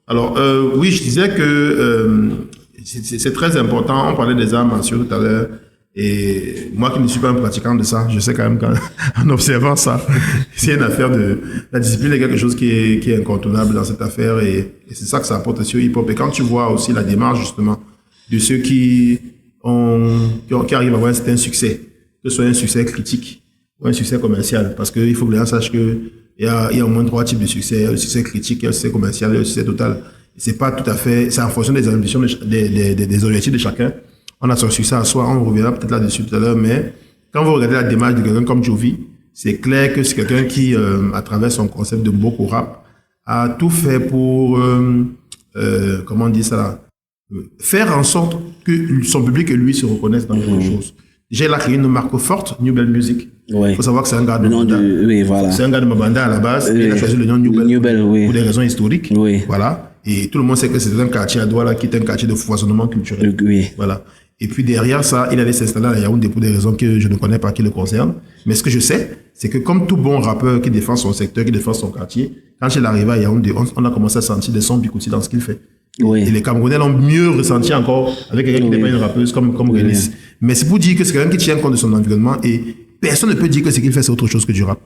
Alors, oui, je disais que c'est très important. On parlait des arts martiaux tout à l'heure. Et moi qui ne suis pas un pratiquant de ça, je sais quand même qu'en observant ça, c'est une affaire de... La discipline est quelque chose qui est incontournable dans cette affaire et c'est ça que ça apporte aussi au hip-hop. Et quand tu vois aussi la démarche, justement, de ceux qui arrivent à avoir un certain succès, que ce soit un succès critique ou un succès commercial, parce qu'il faut que les gens sachent que il y a au moins 3 types de succès. Il y a le succès critique, il y a le succès commercial, il y a le succès total. C'est pas tout à fait, c'est en fonction des ambitions, des objectifs de chacun. On a son succès à soi, on reviendra peut-être là-dessus tout à l'heure, mais quand vous regardez la démarche de quelqu'un comme Jovi, c'est clair que c'est quelqu'un qui, à travers son concept de Boko Rap, a tout fait pour, comment on dit ça là, faire en sorte que son public et lui se reconnaissent dans quelque chose. Déjà, il a créé une marque forte, New Bell Music. Il faut savoir que c'est un gars de Mabanda. Oui, voilà. C'est un gars de Mabanda à la base. Il a choisi le nom New Bell oui. Pour des raisons historiques. Oui. Voilà. Et tout le monde sait que c'est un quartier à Douala qui est un quartier de foisonnement culturel. Oui. Voilà. Et puis derrière ça, il allait s'installer à Yaoundé pour des raisons que je ne connais pas qui le concernent. Mais ce que je sais, c'est que comme tout bon rappeur qui défend son secteur, qui défend son quartier, quand il est arrivé à Yaoundé, on a commencé à sentir des sons Bikouti dans ce qu'il fait. Oui. Et les Camerounais l'ont mieux ressenti encore avec quelqu'un qui n'est pas une rappeuse comme Renis. Mais c'est pour dire que c'est quelqu'un qui tient compte de son environnement et personne ne peut dire que ce qu'il fait c'est autre chose que du rap.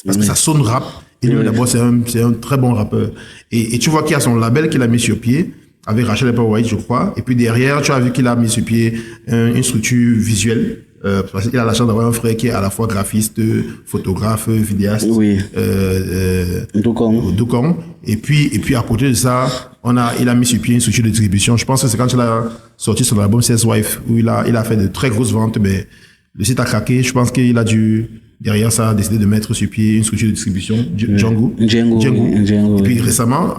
Parce que ça sonne rap. Et lui d'abord c'est un très bon rappeur. Et tu vois qu'il y a son label qu'il a mis sur pied avec Rachel Epper White je crois. Et puis derrière tu as vu qu'il a mis sur pied une structure visuelle. Parce qu'il a la chance d'avoir un frère qui est à la fois graphiste, photographe, vidéaste, Doucan. Et puis à côté de ça, il a mis sur pied une structure de distribution. Je pense que c'est quand il a sorti son album Sales Wife où il a fait de très grosses ventes, mais le site a craqué. Je pense qu'il a dû derrière ça décider de mettre sur pied une structure de distribution, Django. Et puis récemment,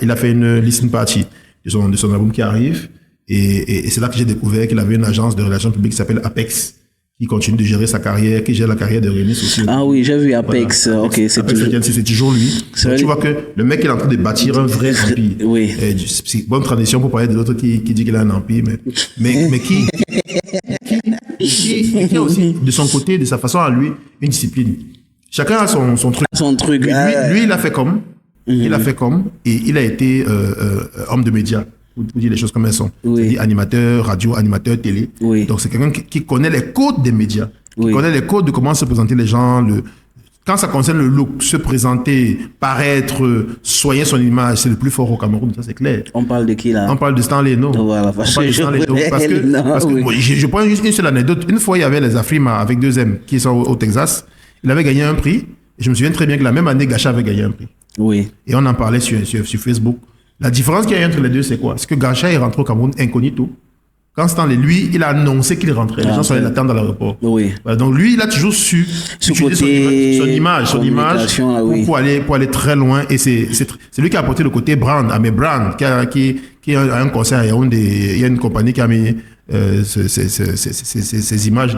il a fait une listening party de son album qui arrive. Et c'est là que j'ai découvert qu'il avait une agence de relations publiques qui s'appelle Apex, qui continue de gérer sa carrière, qui gère la carrière de Renis aussi. Ah oui, j'ai vu Apex. Voilà. Ok, c'est toujours lui. Donc, tu vois que le mec il est en train de bâtir un vrai empire. Oui. C'est bonne tradition pour parler de l'autre qui dit qu'il a un empire, mais qui a aussi de son côté, de sa façon à lui, une discipline. Chacun a son truc. Son truc. Lui il a fait comme. Il a fait comme et il a été homme de médias. Pour dire les choses comme elles sont. Oui. C'est-à-dire animateur, radio, animateur, télé. Oui. Donc c'est quelqu'un qui connaît les codes des médias, qui connaît les codes de comment se présenter les gens. Quand ça concerne le look, se présenter, paraître, soigner son image, c'est le plus fort au Cameroun, ça c'est clair. On parle de qui là? On parle de Stanley Eno. Voilà, parce que je prends juste une seule anecdote. Une fois, il y avait les Afrima avec 2M qui sont au Texas. Il avait gagné un prix. Et je me souviens très bien que la même année, Gacha avait gagné un prix. Oui. Et on en parlait sur Facebook. La différence qu'il y a entre les deux, c'est quoi? C'est que Gacha est rentré au Cameroun incognito. Quand Stanley, lui, il a annoncé qu'il rentrait. Les gens sont allés l'attendre dans l'aéroport. Oui. Voilà, donc lui, il a toujours su utiliser son image pour aller très loin. Et c'est lui qui a apporté le côté brand, Amé Brand, qui a un concert à Yaoundé. Il y a une compagnie qui a mis ces images,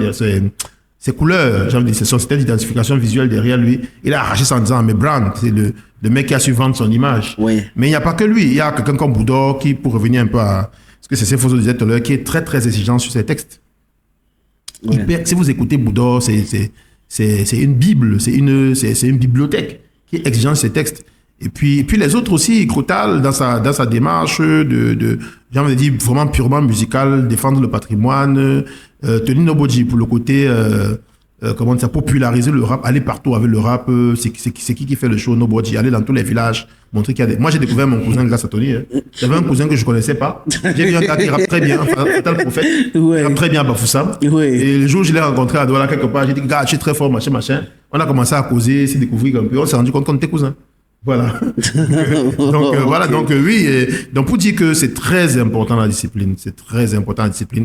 ces couleurs, j'ai envie de dire, son système d'identification visuelle derrière lui. Il a arraché ça en disant Amé Brand, c'est le mec qui a su vendre son image. Oui. Mais il n'y a pas que lui. Il y a quelqu'un comme Boudor qui, pour revenir un peu à ce que c'est Fosso disait tout à l'heure, qui est très très exigeant sur ses textes. Oui. Si vous écoutez Boudor, c'est une bible, c'est une bibliothèque qui est exigeante sur ses textes. Et puis les autres aussi, Crotal, dans sa démarche j'ai envie de dire, vraiment purement musicale, défendre le patrimoine, Tony Nobody pour le côté comment dire, populariser le rap, aller partout avec le rap, c'est qui fait le show Nobody, aller dans tous les villages, montrer qu'il y a des... Moi j'ai découvert mon cousin grâce à Tony. J'avais un cousin que je connaissais pas. J'ai vu un gars qui rappe très bien, Fatal Prophète, il rappe très bien Bafoussam. Et le jour où je l'ai rencontré à Douala quelque part, j'ai dit gars, je suis très fort, machin. On a commencé à causer, s'y découvrir un peu, on s'est rendu compte qu'on était cousins. Voilà. Donc oui, donc pour dire que c'est très important la discipline,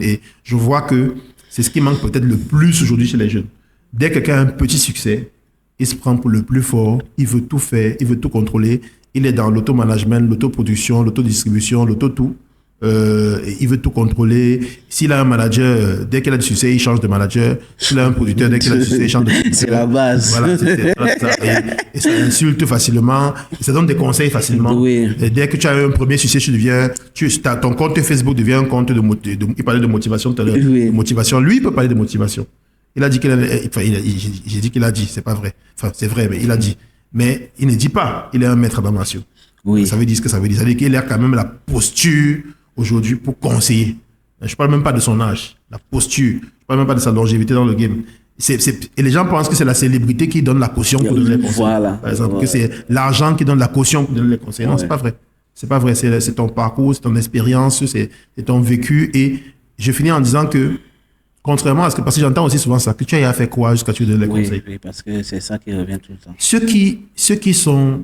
et je vois que c'est ce qui manque peut-être le plus aujourd'hui chez les jeunes. Dès que quelqu'un a un petit succès, il se prend pour le plus fort, il veut tout faire, il veut tout contrôler, il est dans l'auto-management, l'autoproduction, l'autodistribution, l'auto-tout. Il veut tout contrôler. S'il a un manager, dès qu'il a du succès, il change de manager. S'il a un producteur, dès qu'il a du succès, il change de producteur. C'est la base. Voilà, c'est ça. Et ça insulte facilement. Ça donne des conseils facilement. Oui. Et dès que tu as un premier succès, ton compte Facebook devient un compte il parlait de motivation tout à l'heure. Oui. Motivation. Lui, il peut parler de motivation. Il a dit j'ai dit qu'il a dit, c'est pas vrai. Enfin, c'est vrai, mais il a dit. Mais il ne dit pas, il est un maître d'armation. Oui. Ça veut dire ce que ça veut dire. Ça veut dire qu'il a quand même la posture aujourd'hui pour conseiller. Je ne parle même pas de son âge, la posture. Je ne parle même pas de sa longévité dans le game. Et les gens pensent que c'est la célébrité qui donne la caution pour donner les conseils. Voilà. Par exemple, que c'est l'argent qui donne la caution pour donner les conseils. Non, c'est pas vrai. C'est pas vrai. C'est ton parcours, c'est ton expérience, c'est ton vécu. Et je finis en disant que, contrairement à ce que, parce que j'entends aussi souvent ça, que tu as fait quoi jusqu'à ce que tu donnes les conseils. Oui, parce que c'est ça qui revient tout le temps. Ceux qui sont,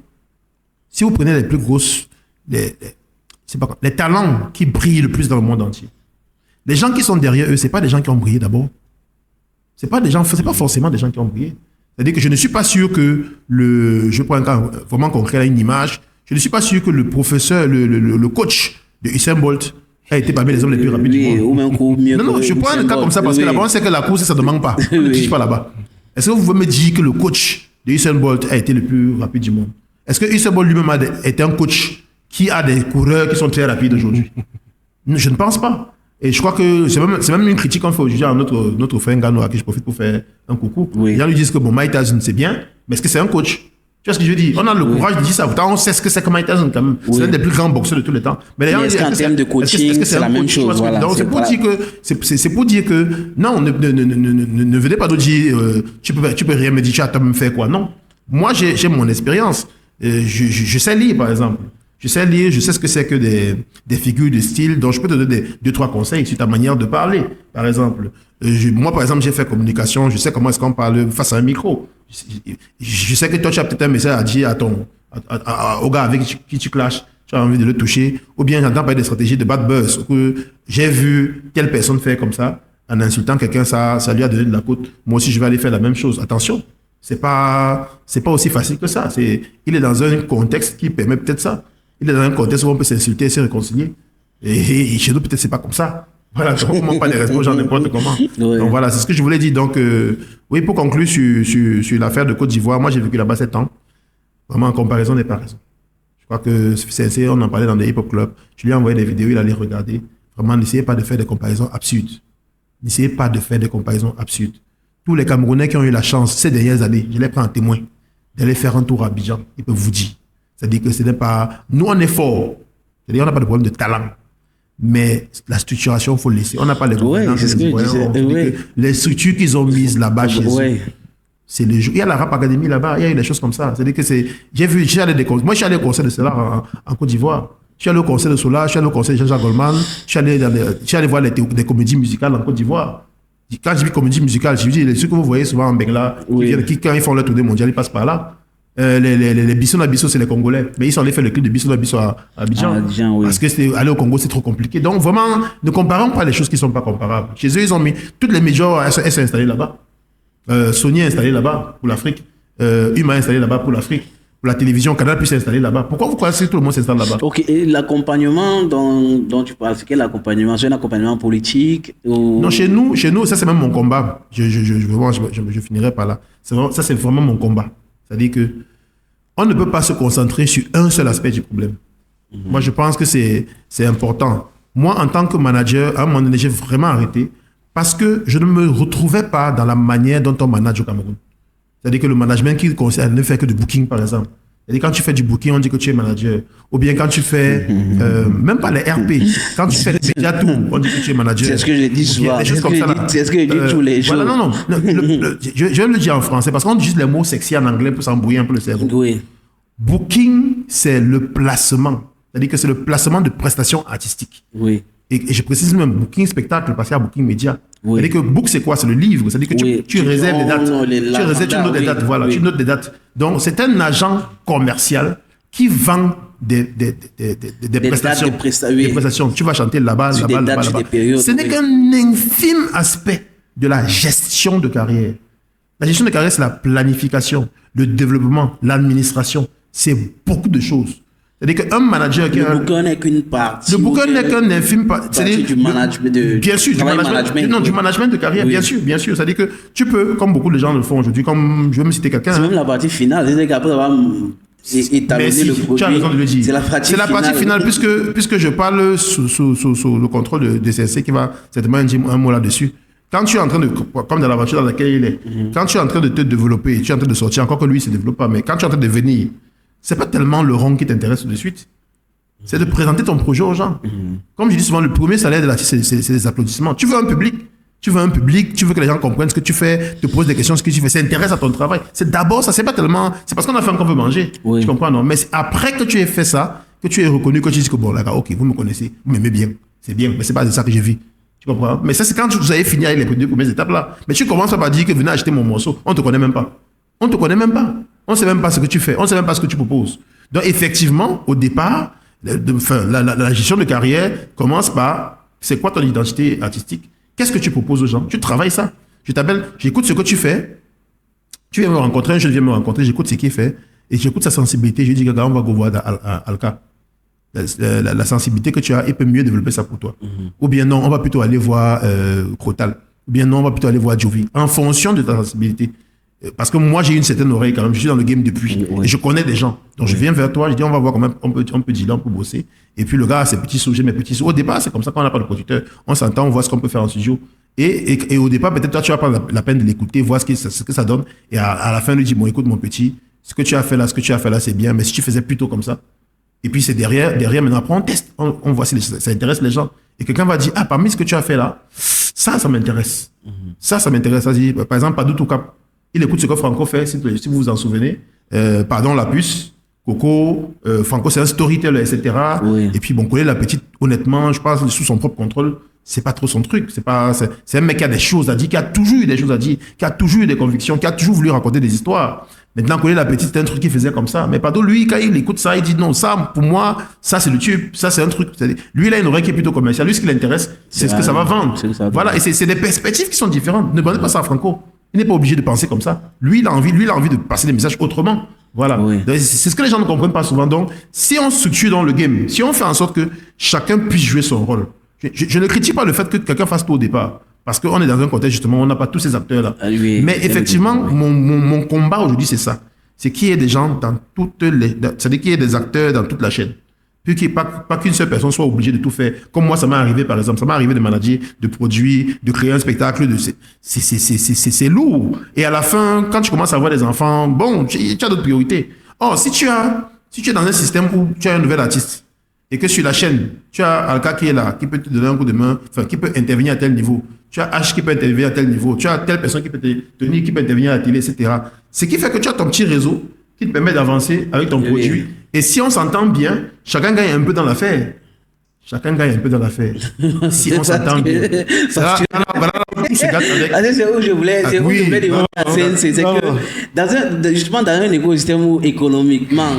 si vous prenez les plus grosses, les talents qui brillent le plus dans le monde entier, les gens qui sont derrière eux, c'est pas des gens qui ont brillé d'abord. C'est pas forcément des gens qui ont brillé. C'est-à-dire que je ne suis pas sûr que je prends un cas vraiment concret, là, une image, je ne suis pas sûr que le professeur, le coach de Usain Bolt a été parmi les hommes les plus rapides du monde. Ou même mieux. Non, je prends un cas comme ça parce que la bonne c'est que la course, ça ne manque pas. On ne triche pas là-bas. Est-ce que vous pouvez me dire que le coach de Usain Bolt a été le plus rapide du monde? Est-ce que Usain Bolt lui-même a été un coach qui a des coureurs qui sont très rapides aujourd'hui? Je ne pense pas. Et je crois que c'est même une critique qu'on fait aujourd'hui à notre frère Ngannou, à qui je profite pour faire un coucou. Oui. Les gens lui disent que Mike Tyson c'est bien, mais est-ce que c'est un coach? Tu vois ce que je veux dire? On a le courage de dire ça. Pourtant, on sait ce que c'est que Mike Tyson quand même. C'est l'un des plus grands boxeurs de tous les temps. Mais les gens est-ce qu'en termes de coaching, c'est la même chose? Voilà, donc c'est pour dire que non, ne venez pas nous dire tu peux rien me dire, tu as toi-même fait quoi? Non. Moi, j'ai mon expérience. Je sais lire, par exemple. Je sais lire, je sais ce que c'est que des figures de style, donc je peux te donner 2-3 conseils sur ta manière de parler. Par exemple, moi, par exemple, j'ai fait communication, je sais comment est-ce qu'on parle face à un micro. Je sais que toi, tu as peut-être un message à dire au gars avec qui tu clashes, tu as envie de le toucher, ou bien j'entends parler des stratégies de bad buzz, que j'ai vu telle personne faire comme ça, en insultant quelqu'un, ça lui a donné de la côte. Moi aussi, je vais aller faire la même chose. Attention, c'est pas aussi facile que ça. Il est dans un contexte qui permet peut-être ça. Il est dans un contexte où on peut s'insulter et se réconcilier. Et chez nous, peut-être, c'est pas comme ça. Voilà, on ne manque pas les respects aux gens n'importe comment. Ouais. Donc voilà, c'est ce que je voulais dire. Donc, oui, pour conclure sur l'affaire de Côte d'Ivoire, moi, j'ai vécu là-bas 7 ans. Vraiment, en comparaison n'est pas raison. Je crois que on en parlait dans des hip-hop clubs. Je lui ai envoyé des vidéos, il allait regarder. Vraiment, n'essayez pas de faire des comparaisons absurdes. N'essayez pas de faire des comparaisons absurdes. Tous les Camerounais qui ont eu la chance ces dernières années, je les prends en témoin, d'aller faire un tour à Abidjan, ils peuvent vous dire. C'est-à-dire que ce n'est pas... Nous, on est fort. C'est-à-dire qu'on n'a pas de problème de talent. Mais la structuration, il faut le laisser. On n'a pas les gouvernants. Les structures qu'ils ont mises là-bas chez eux, c'est les jeux. Il y a la Rap Academy là-bas, il y a eu des choses comme ça. C'est-à-dire que c'est... Moi, je suis allé au concert de Solar en Côte d'Ivoire. Je suis allé au concert de Solar, je suis allé au concert de Jean-Jacques Goldman, je suis allé voir des comédies musicales en Côte d'Ivoire. Quand je dis comédie musicale, je dis ceux que vous voyez souvent en Bengla, qui quand ils font leur tournée mondiale, ils passent par là. Les Bissau à Bissau, c'est les Congolais. Mais ils sont allés faire le clip de Bissau à Bissau à Abidjan. Oui. Parce que aller au Congo, c'est trop compliqué. Donc vraiment, ne comparons pas les choses qui ne sont pas comparables. Chez eux, ils ont mis toutes les majors, elles sont installées là-bas. Sony est installé là-bas pour l'Afrique. Huma est installé là-bas pour l'Afrique. Pour la télévision, Canal Plus est installé là-bas. Pourquoi vous croyez que tout le monde s'installe là-bas? Ok, et l'accompagnement dont tu parles, c'est quel accompagnement? C'est un accompagnement politique ou... Non, chez nous, ça c'est même mon combat. Je finirai par là. Ça c'est vraiment mon combat. C'est-à-dire que on ne peut pas se concentrer sur un seul aspect du problème. Moi, je pense que c'est important. Moi, en tant que manager, à un moment donné, j'ai vraiment arrêté parce que je ne me retrouvais pas dans la manière dont on manage au Cameroun. C'est-à-dire que le management qui concerne ne fait que du booking, par exemple. C'est-à-dire quand tu fais du booking, on dit que tu es manager. Ou bien quand tu fais, même pas les RP, quand tu fais les médias tout, on dit que tu es manager. C'est ce que je dis souvent. C'est ce que je dis tous les jours. Voilà, non. Je vais le dire en français parce qu'on dit juste les mots sexy en anglais pour s'embrouiller un peu le cerveau. Oui. Booking, c'est le placement. C'est-à-dire que c'est le placement de prestations artistiques. Oui. Et je précise même booking spectacle parce qu'il y a booking média. Oui. C'est-à-dire que book, c'est quoi? C'est le livre. C'est-à-dire que tu réserves des dates. Tu notes des dates. Voilà, tu notes des dates. Donc, c'est un agent commercial qui vend des prestations. Des prestations. Tu vas chanter là-bas, là-bas. Ce n'est qu'un infime aspect de la gestion de carrière. La gestion de carrière, c'est la planification, le développement, l'administration. C'est beaucoup de choses. C'est-à-dire qu'un manager qui... Le bouquin n'est qu'une partie. Le bouquin n'est qu'un infime partie. C'est-à-dire du management bien sûr, du management de carrière, oui. Bien sûr. C'est-à-dire que tu peux, comme beaucoup de gens le font aujourd'hui, comme je vais me citer quelqu'un... C'est même la partie finale. C'est-à-dire qu'après avoir étalonné le produit... Tu as raison de le dire. C'est la partie finale, puisque je parle sous le contrôle de CSC qui va certainement dire un mot là-dessus. Quand tu es en train de, comme dans l'aventure dans laquelle il est, quand tu es en train de te développer, tu es en train de sortir, encore que lui, il ne se développe pas, mais quand tu es en train de venir, c'est pas tellement le rang qui t'intéresse tout de suite. C'est de présenter ton projet aux gens. Comme je dis souvent, le premier salaire de l'artiste, c'est les applaudissements. Tu veux un public, tu veux que les gens comprennent ce que tu fais, te posent des questions, ce que tu fais, s'intéressent à ton travail. C'est d'abord ça, c'est pas tellement, c'est parce qu'on a faim qu'on veut manger. Oui. Tu comprends, non? Mais c'est après que tu aies fait ça, que tu aies reconnu, que tu dis que bon, là, ok, vous me connaissez, vous m'aimez bien, c'est bien, mais c'est pas de ça que je vis. Tu comprends? Mais ça, c'est quand vous avez fini avec les deux premières étapes là. Mais tu commences par dire que venez acheter mon morceau, on te connaît même pas. On te connaît même pas. On sait même pas ce que tu fais, on sait même pas ce que tu proposes. Donc, effectivement, au départ, la gestion de carrière commence par c'est quoi ton identité artistique? Qu'est-ce que tu proposes aux gens? Tu travailles ça. Je t'appelle, j'écoute ce que tu fais. Tu viens me rencontrer, un jeune vient me rencontrer, j'écoute ce qu'il fait et j'écoute sa sensibilité. Je lui dis que on va go voir Alka. La sensibilité que tu as, il peut mieux développer ça pour toi. Ou bien non, on va plutôt aller voir Crotal. Ou bien non, on va plutôt aller voir Jovi. En fonction de ta sensibilité. Parce que moi, j'ai une certaine oreille quand même. Je suis dans le game depuis. Et je connais des gens. Donc, je viens vers toi. Je dis, on va voir comment on peut dealer, on peut bosser. Et puis, le gars a ses petits sous, j'ai mes petits sous. Au départ, c'est comme ça qu'on n'a pas de producteur. On s'entend, on voit ce qu'on peut faire en studio. Et au départ, peut-être toi, tu vas prendre la peine de l'écouter, voir ce que ça donne. Et à la fin, lui dit, bon, écoute, mon petit, ce que tu as fait là, c'est bien. Mais si tu faisais plutôt comme ça. Et puis, c'est derrière, maintenant, après, on teste. On voit si ça intéresse les gens. Et quelqu'un va dire, ah, parmi ce que tu as fait là, ça m'intéresse. Ça m'intéresse. Ça dit, par exemple, Padou Toukap. Il écoute ce que Franco fait, si vous vous en souvenez. Pardon, la puce, Coco, Franco, c'est un storyteller, etc. Oui. Et puis, bon, Collet, la petite, honnêtement, je pense, sous son propre contrôle, c'est pas trop son truc. C'est un mec qui a des choses à dire, qui a toujours eu des choses à dire, qui a toujours eu des convictions, qui a toujours voulu raconter des histoires. Maintenant, Collet, la petite, c'est un truc qu'il faisait comme ça. Mais pardon, lui, quand il écoute ça, il dit non, ça, pour moi, ça, c'est le tube, ça, c'est un truc. Lui, il a une oreille qui est plutôt commerciale. Lui, ce qui l'intéresse, c'est ce que ça va vendre. Voilà, et c'est des perspectives qui sont différentes. Ne demandez pas ça à Franco. Il n'est pas obligé de penser comme ça. Lui, il a envie de passer des messages autrement. Voilà. Oui. C'est ce que les gens ne comprennent pas souvent. Donc, si on structure dans le game, si on fait en sorte que chacun puisse jouer son rôle, je ne critique pas le fait que quelqu'un fasse tout au départ. Parce qu'on est dans un contexte, justement, on n'a pas tous ces acteurs-là. Oui, mais effectivement, mon combat aujourd'hui, c'est ça. C'est qu'il y ait des gens dans toutes c'est-à-dire qu'il y ait des acteurs dans toute la chaîne. Puis qu'il n'y ait pas qu'une seule personne soit obligée de tout faire. Comme moi, ça m'est arrivé, par exemple. Ça m'est arrivé de manager, de produire, de créer un spectacle. C'est lourd. Et à la fin, quand tu commences à avoir des enfants, bon, tu as d'autres priorités. Or, si tu es dans un système où tu as un nouvel artiste, et que sur la chaîne, tu as Alka qui est là, qui peut te donner un coup de main, enfin, qui peut intervenir à tel niveau. Tu as H qui peut intervenir à tel niveau. Tu as telle personne qui peut te tenir, qui peut intervenir à la télé, etc. Ce qui fait que tu as ton petit réseau qui te permet d'avancer avec ton produit. Et si on s'entend bien, chacun gagne un peu dans l'affaire. Chacun gagne un peu dans l'affaire. Si on s'entend bien. C'est où je voulais c'est que justement dans un écosystème où économiquement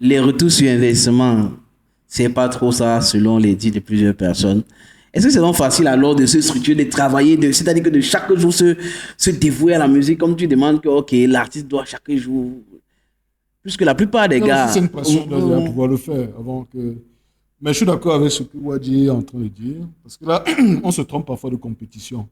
les retours sur investissement, c'est pas trop ça selon les dits de plusieurs personnes. Est-ce que c'est donc facile alors de se structurer, de travailler, c'est-à-dire que de chaque jour se dévouer à la musique comme tu demandes que ok, l'artiste doit chaque jour, puisque la plupart des gars... C'est une pression de pouvoir le faire avant que... Mais je suis d'accord avec ce que Wadi est en train de dire, parce que là, on se trompe parfois de compétition.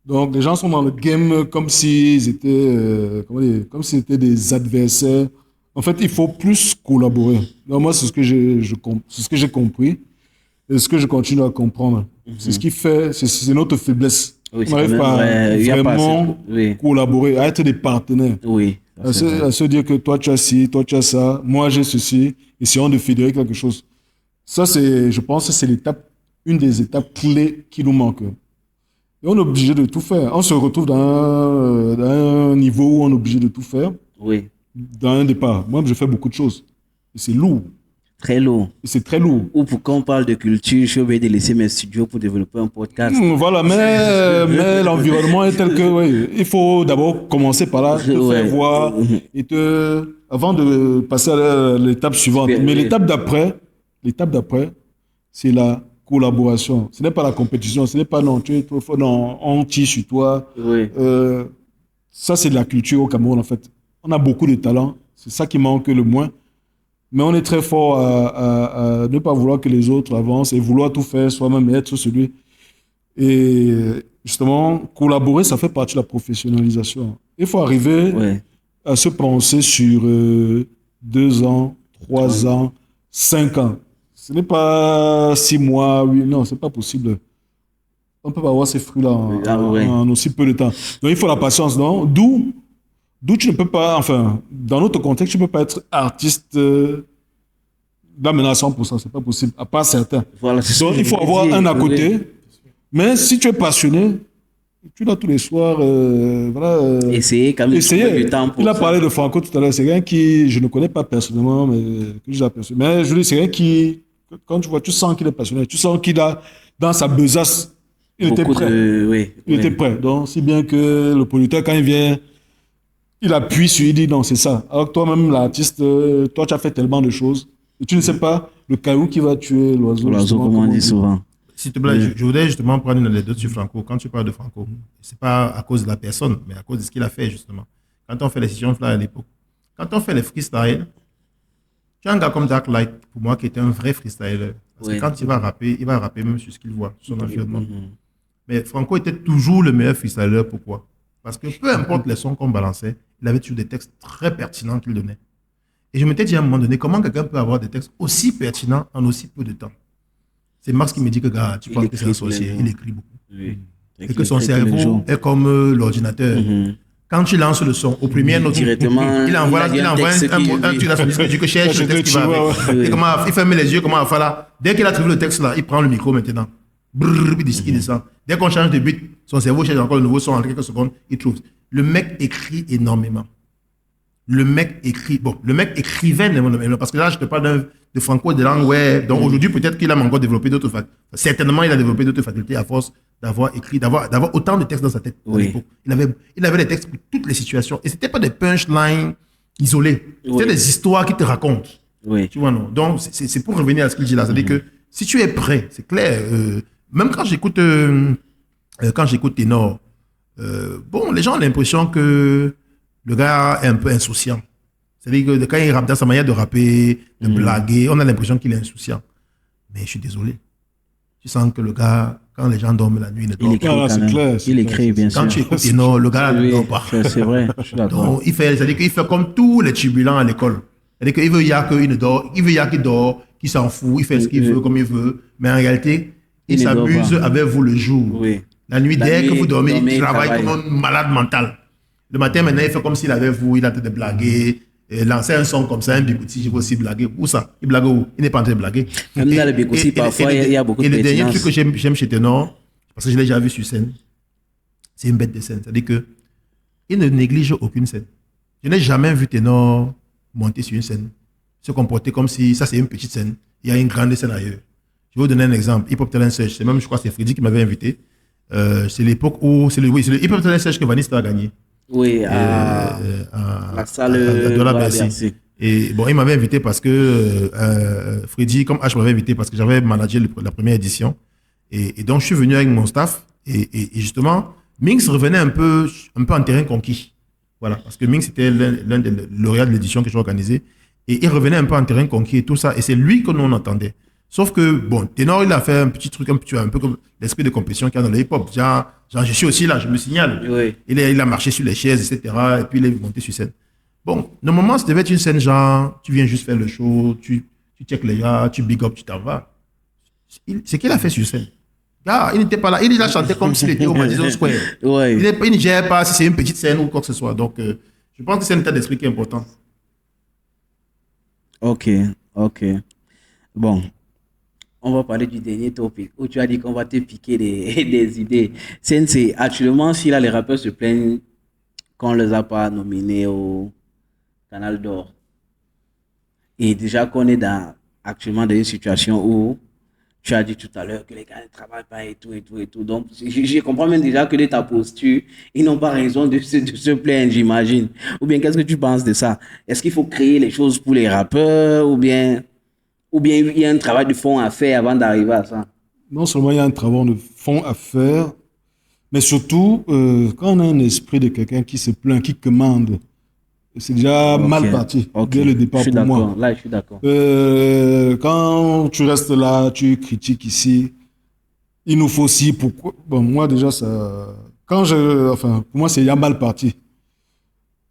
Donc les gens sont dans le game comme s'ils étaient, comme s'ils étaient des adversaires. En fait, il faut plus collaborer. Donc, moi, c'est ce que j'ai compris. Et ce que je continue à comprendre. C'est ce qui fait, c'est notre faiblesse. Oui, on n'arrive pas à vraiment collaborer, à être des partenaires. Oui. À se dire que toi tu as ci, toi tu as ça, moi j'ai ceci, essayons de fédérer quelque chose. Ça, je pense que c'est une des étapes clés qui nous manque. Et on est obligé de tout faire. On se retrouve dans un niveau où on est obligé de tout faire. Oui. Dans un départ. Moi, je fais beaucoup de choses. Et c'est lourd. Très lourd. Et c'est très lourd. Ou pour qu'on parle de culture, je suis obligé de laisser mes studios pour développer un podcast. Voilà, mais l'environnement est tel que, il faut d'abord commencer par là, te faire voir, avant de passer à l'étape suivante. Mais l'étape d'après, c'est la collaboration. Ce n'est pas la compétition, ce n'est pas non, tu es trop fort, non, on tire sur toi. Oui. Ça, c'est de la culture au Cameroun, en fait. On a beaucoup de talent, c'est ça qui manque le moins. Mais on est très fort à ne pas vouloir que les autres avancent et vouloir tout faire soi-même et être celui. Et justement, collaborer, ça fait partie de la professionnalisation. Il faut arriver à se penser sur 2 ans, 3 ans, 5 ans. Ce n'est pas 6 mois, 8, non, c'est pas possible. On ne peut pas avoir ces fruits-là en aussi peu de temps. Donc il faut la patience, non? D'où D'où tu ne peux pas, enfin, dans notre contexte, tu ne peux pas être artiste là maintenant à 100%, c'est pas possible, à part certains. Voilà, Donc, il faut avoir un à côté. Mais si tu es passionné, tu dois tous les soirs, essayer quand même de trouver du temps pour Il a ça. parlé de Franco tout à l'heure, c'est quelqu'un qui, je ne connais pas personnellement, mais que j'ai aperçu. Mais je dis, c'est quelqu'un qui, quand tu vois, tu sens qu'il est passionné, tu sens qu'il a, dans sa besace, il était prêt. Il était prêt. Donc, si bien que le producteur, quand il vient, il appuie sur, il dit non, c'est ça. Alors que toi-même, l'artiste, toi, tu as fait tellement de choses. Et tu ne sais pas le caillou qui va tuer l'oiseau. L'oiseau, comme on dit souvent. S'il te plaît, je voudrais justement prendre une anecdote sur Franco. Quand tu parles de Franco, c'est pas à cause de la personne, mais à cause de ce qu'il a fait, justement. Quand on fait les sessions fly à l'époque, quand on fait les freestyles, tu as un gars comme Dark Light, pour moi, qui était un vrai freestyler. Parce que quand il va rapper même sur ce qu'il voit, sur son environnement. Mais Franco était toujours le meilleur freestyler. Pourquoi? Parce que peu importe les sons qu'on balançait, il avait toujours des textes très pertinents qu'il donnait. Et je m'étais dit à un moment donné, comment quelqu'un peut avoir des textes aussi pertinents en aussi peu de temps? C'est Max qui me dit que, gars, tu penses que c'est un sorcier, il écrit beaucoup. Oui. Et que son cerveau est comme l'ordinateur. Quand tu lances le son, au premier note, il envoie un truc à son disque, il dit que cherche le texte qui va avec. Et comment, il ferme les yeux, comment il va là. Dès qu'il a trouvé le texte là, il prend le micro maintenant. Brrr, il descend. Dès qu'on change de beat, son cerveau cherche encore le nouveau son en quelques secondes, il trouve. Le mec écrit énormément. Le mec écrivait énormément. Parce que là, je te parle de Franco de langue, ouais. Donc aujourd'hui, peut-être qu'il a encore développé d'autres facultés. Certainement, il a développé d'autres facultés à force d'avoir écrit, d'avoir autant de textes dans sa tête. Il avait des textes pour toutes les situations. Et c'était pas des punchlines isolés. C'était des histoires qui te racontent. Tu vois, non? Donc, c'est pour revenir à ce qu'il dit là. C'est-à-dire que si tu es prêt, c'est clair. Même quand j'écoute Ténor, bon, les gens ont l'impression que le gars est un peu insouciant. C'est-à-dire que quand il rappe dans sa manière de rapper, de blaguer, on a l'impression qu'il est insouciant. Mais je suis désolé. Tu sens que le gars, quand les gens dorment la nuit, il ne dort pas. Il écrit, bien sûr. Quand tu écoutes Ténor, le gars ne dort pas. C'est vrai, je suis d'accord. Donc, c'est-à-dire qu'il fait comme tous les turbulents à l'école. C'est-à-dire qu'il veut qu'il dort, qu'il s'en fout, il fait ce qu'il veut, comme il veut. Mais en réalité, il s'amuse avec vous le jour. La nuit, dès que vous dormez, il travaille comme un malade mental. Le matin, maintenant, il fait comme s'il avait vous, il a de blaguer, lancer un son comme ça, un bigouti, je veux aussi blaguer. Où ça? Il blague où? Il n'est pas en train de blaguer. Même dans le bigouti, parfois, il y a beaucoup de pertinence. Et le dernier truc que j'aime chez Ténor, parce que je l'ai déjà vu sur scène, c'est une bête de scène. C'est-à-dire qu'il ne néglige aucune scène. Je n'ai jamais vu Ténor monter sur une scène, se comporter comme si ça c'est une petite scène, il y a une grande scène ailleurs. Je vais vous donner un exemple. Hip Hop Talent Search, c'est même, je crois, c'est Freddy qui m'avait invité. C'est l'époque où c'est le Hip Hop Talent Search que Vanessa a gagné. Oui, à la salle de la Bercy. Et bon, il m'avait invité parce que Freddy, comme H m'avait invité parce que j'avais managé la première édition. Et donc, je suis venu avec mon staff. Et justement, Minx revenait un peu en terrain conquis. Voilà, parce que Minx était l'un des lauréats de l'édition que j'ai organisée. Et il revenait un peu en terrain conquis et tout ça. Et c'est lui que nous on entendait. Sauf que, bon, Ténor, il a fait un petit truc, un peu comme l'esprit de compétition qu'il y a dans le hip-hop. Genre, je suis aussi là, je me signale. Oui. Il a marché sur les chaises, etc. Et puis, il est monté sur scène. Bon, normalement, ça devait être une scène genre, tu viens juste faire le show, tu check les gars, tu big up, tu t'en vas. C'est qu'il a fait sur scène. Gars, il n'était pas là. Il a chanté comme s'il était au Madison Square. Ouais. Il ne gère pas si c'est une petite scène ou quoi que ce soit. Donc, je pense que c'est un état d'esprit qui est important. Ok. Bon. On va parler du dernier topic où tu as dit qu'on va te piquer des idées. C'est actuellement, si là les rappeurs se plaignent qu'on ne les a pas nominés au Canal d'Or. Et déjà qu'on est actuellement dans une situation où tu as dit tout à l'heure que les gars ne travaillent pas et tout. Donc, je comprends même déjà que de ta posture, ils n'ont pas raison de se plaindre, j'imagine. Ou bien, qu'est-ce que tu penses de ça? Est-ce qu'il faut créer les choses pour les rappeurs ou bien il y a un travail de fond à faire avant d'arriver à ça? Non seulement il y a un travail de fond à faire, mais surtout, quand on a un esprit de quelqu'un qui se plaint, qui commande, c'est déjà mal parti dès le départ pour moi. Là, je suis d'accord. Quand tu restes là, tu critiques ici, il nous faut aussi, pourquoi? Bon, moi déjà, pour moi, c'est déjà mal parti.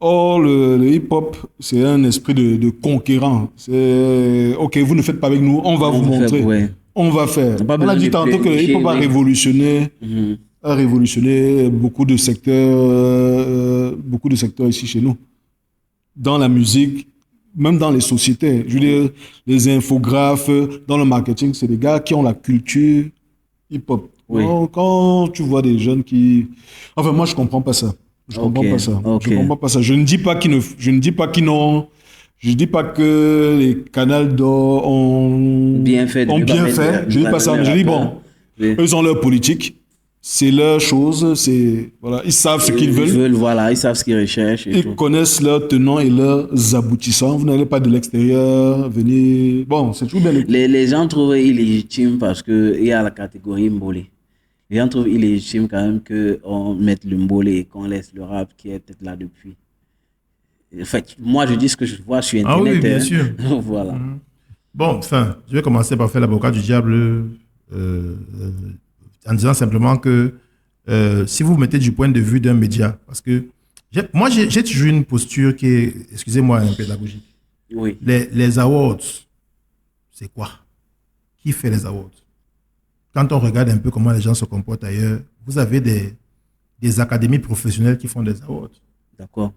Or, le hip-hop, c'est un esprit de conquérant. C'est, OK, vous ne faites pas avec nous, on va vous montrer. On va faire. On a dit tantôt que le hip-hop a révolutionné a révolutionné beaucoup de secteurs ici chez nous. Dans la musique, même dans les sociétés. Je veux dire, les infographes, dans le marketing, c'est des gars qui ont la culture hip-hop. Oui. Quand tu vois des jeunes qui... Enfin, moi, je comprends pas ça. Je comprends pas ça. Ok. Je comprends pas ça. Je ne dis pas qu'ils n'ont... Je dis pas que les canals d'or ont bien fait. Je dis pas ça. Mais je dis, bon, oui. eux ont leur politique. C'est leur chose. Voilà. Ils savent ce qu'ils veulent. Voilà, ils savent ce qu'ils recherchent. Ils connaissent leurs tenants et leurs aboutissants. Vous n'allez pas de l'extérieur venir... Bon, c'est tout bien. Les gens trouvent illégitime parce qu'il y a la catégorie Mbolé. Les gens trouvent illégitime quand même qu'on mette le Mbolé et qu'on laisse le rap qui est peut-être là depuis. En fait, moi, je dis ce que je vois sur Internet. Ah oui, bien sûr. Voilà. Bon, enfin, je vais commencer par faire l'avocat du diable en disant simplement que si vous mettez du point de vue d'un média, parce que moi, j'ai toujours une posture qui est, excusez-moi, un pédagogique. Oui. Les awards, c'est quoi? Qui fait les awards? Quand on regarde un peu comment les gens se comportent ailleurs, vous avez des académies professionnelles qui font des awards. D'accord.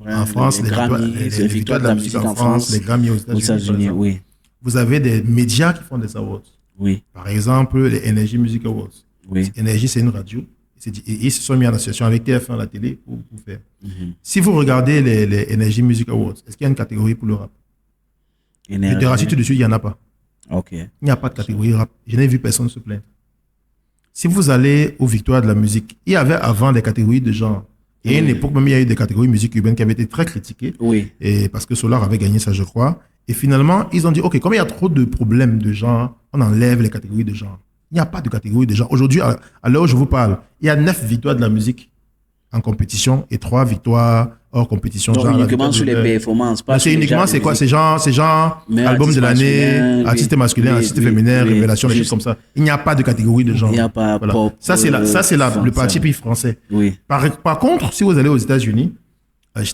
En France, les victoires de la musique en France, les Grammy aux États-Unis. Oui. Vous avez des médias qui font des awards. Oui. Par exemple, les Energy Music Awards. Oui. Energy, c'est une radio. Et ils se sont mis en association avec TF1 la télé pour faire. Si vous regardez les Energy Music Awards, est-ce qu'il y a une catégorie pour le rap? Je te rassure tout de suite, il n'y en a pas. Ok. Il n'y a pas de catégorie rap. Je n'ai vu personne se plaindre. Si vous allez aux victoires de la musique, il y avait avant des catégories de genre. Et à une époque, même, il y a eu des catégories musique urbaine qui avaient été très critiquées. Oui. Et parce que Solar avait gagné ça, je crois. Et finalement, ils ont dit, OK, comme il y a trop de problèmes de genre, on enlève les catégories de genre. Il n'y a pas de catégorie de genre. Aujourd'hui, à l'heure où je vous parle, il y a 9 victoires de la musique en compétition et 3 victoires hors compétition. Donc, uniquement sur les performances. C'est uniquement, c'est quoi? C'est genre album de l'année, artiste masculin, artiste féminin, révélation, des choses comme ça. Il n'y a pas de catégorie de genre. Il n'y a pas pop. Ça, c'est le parti pris français. Oui. Par contre, si vous allez aux États-Unis,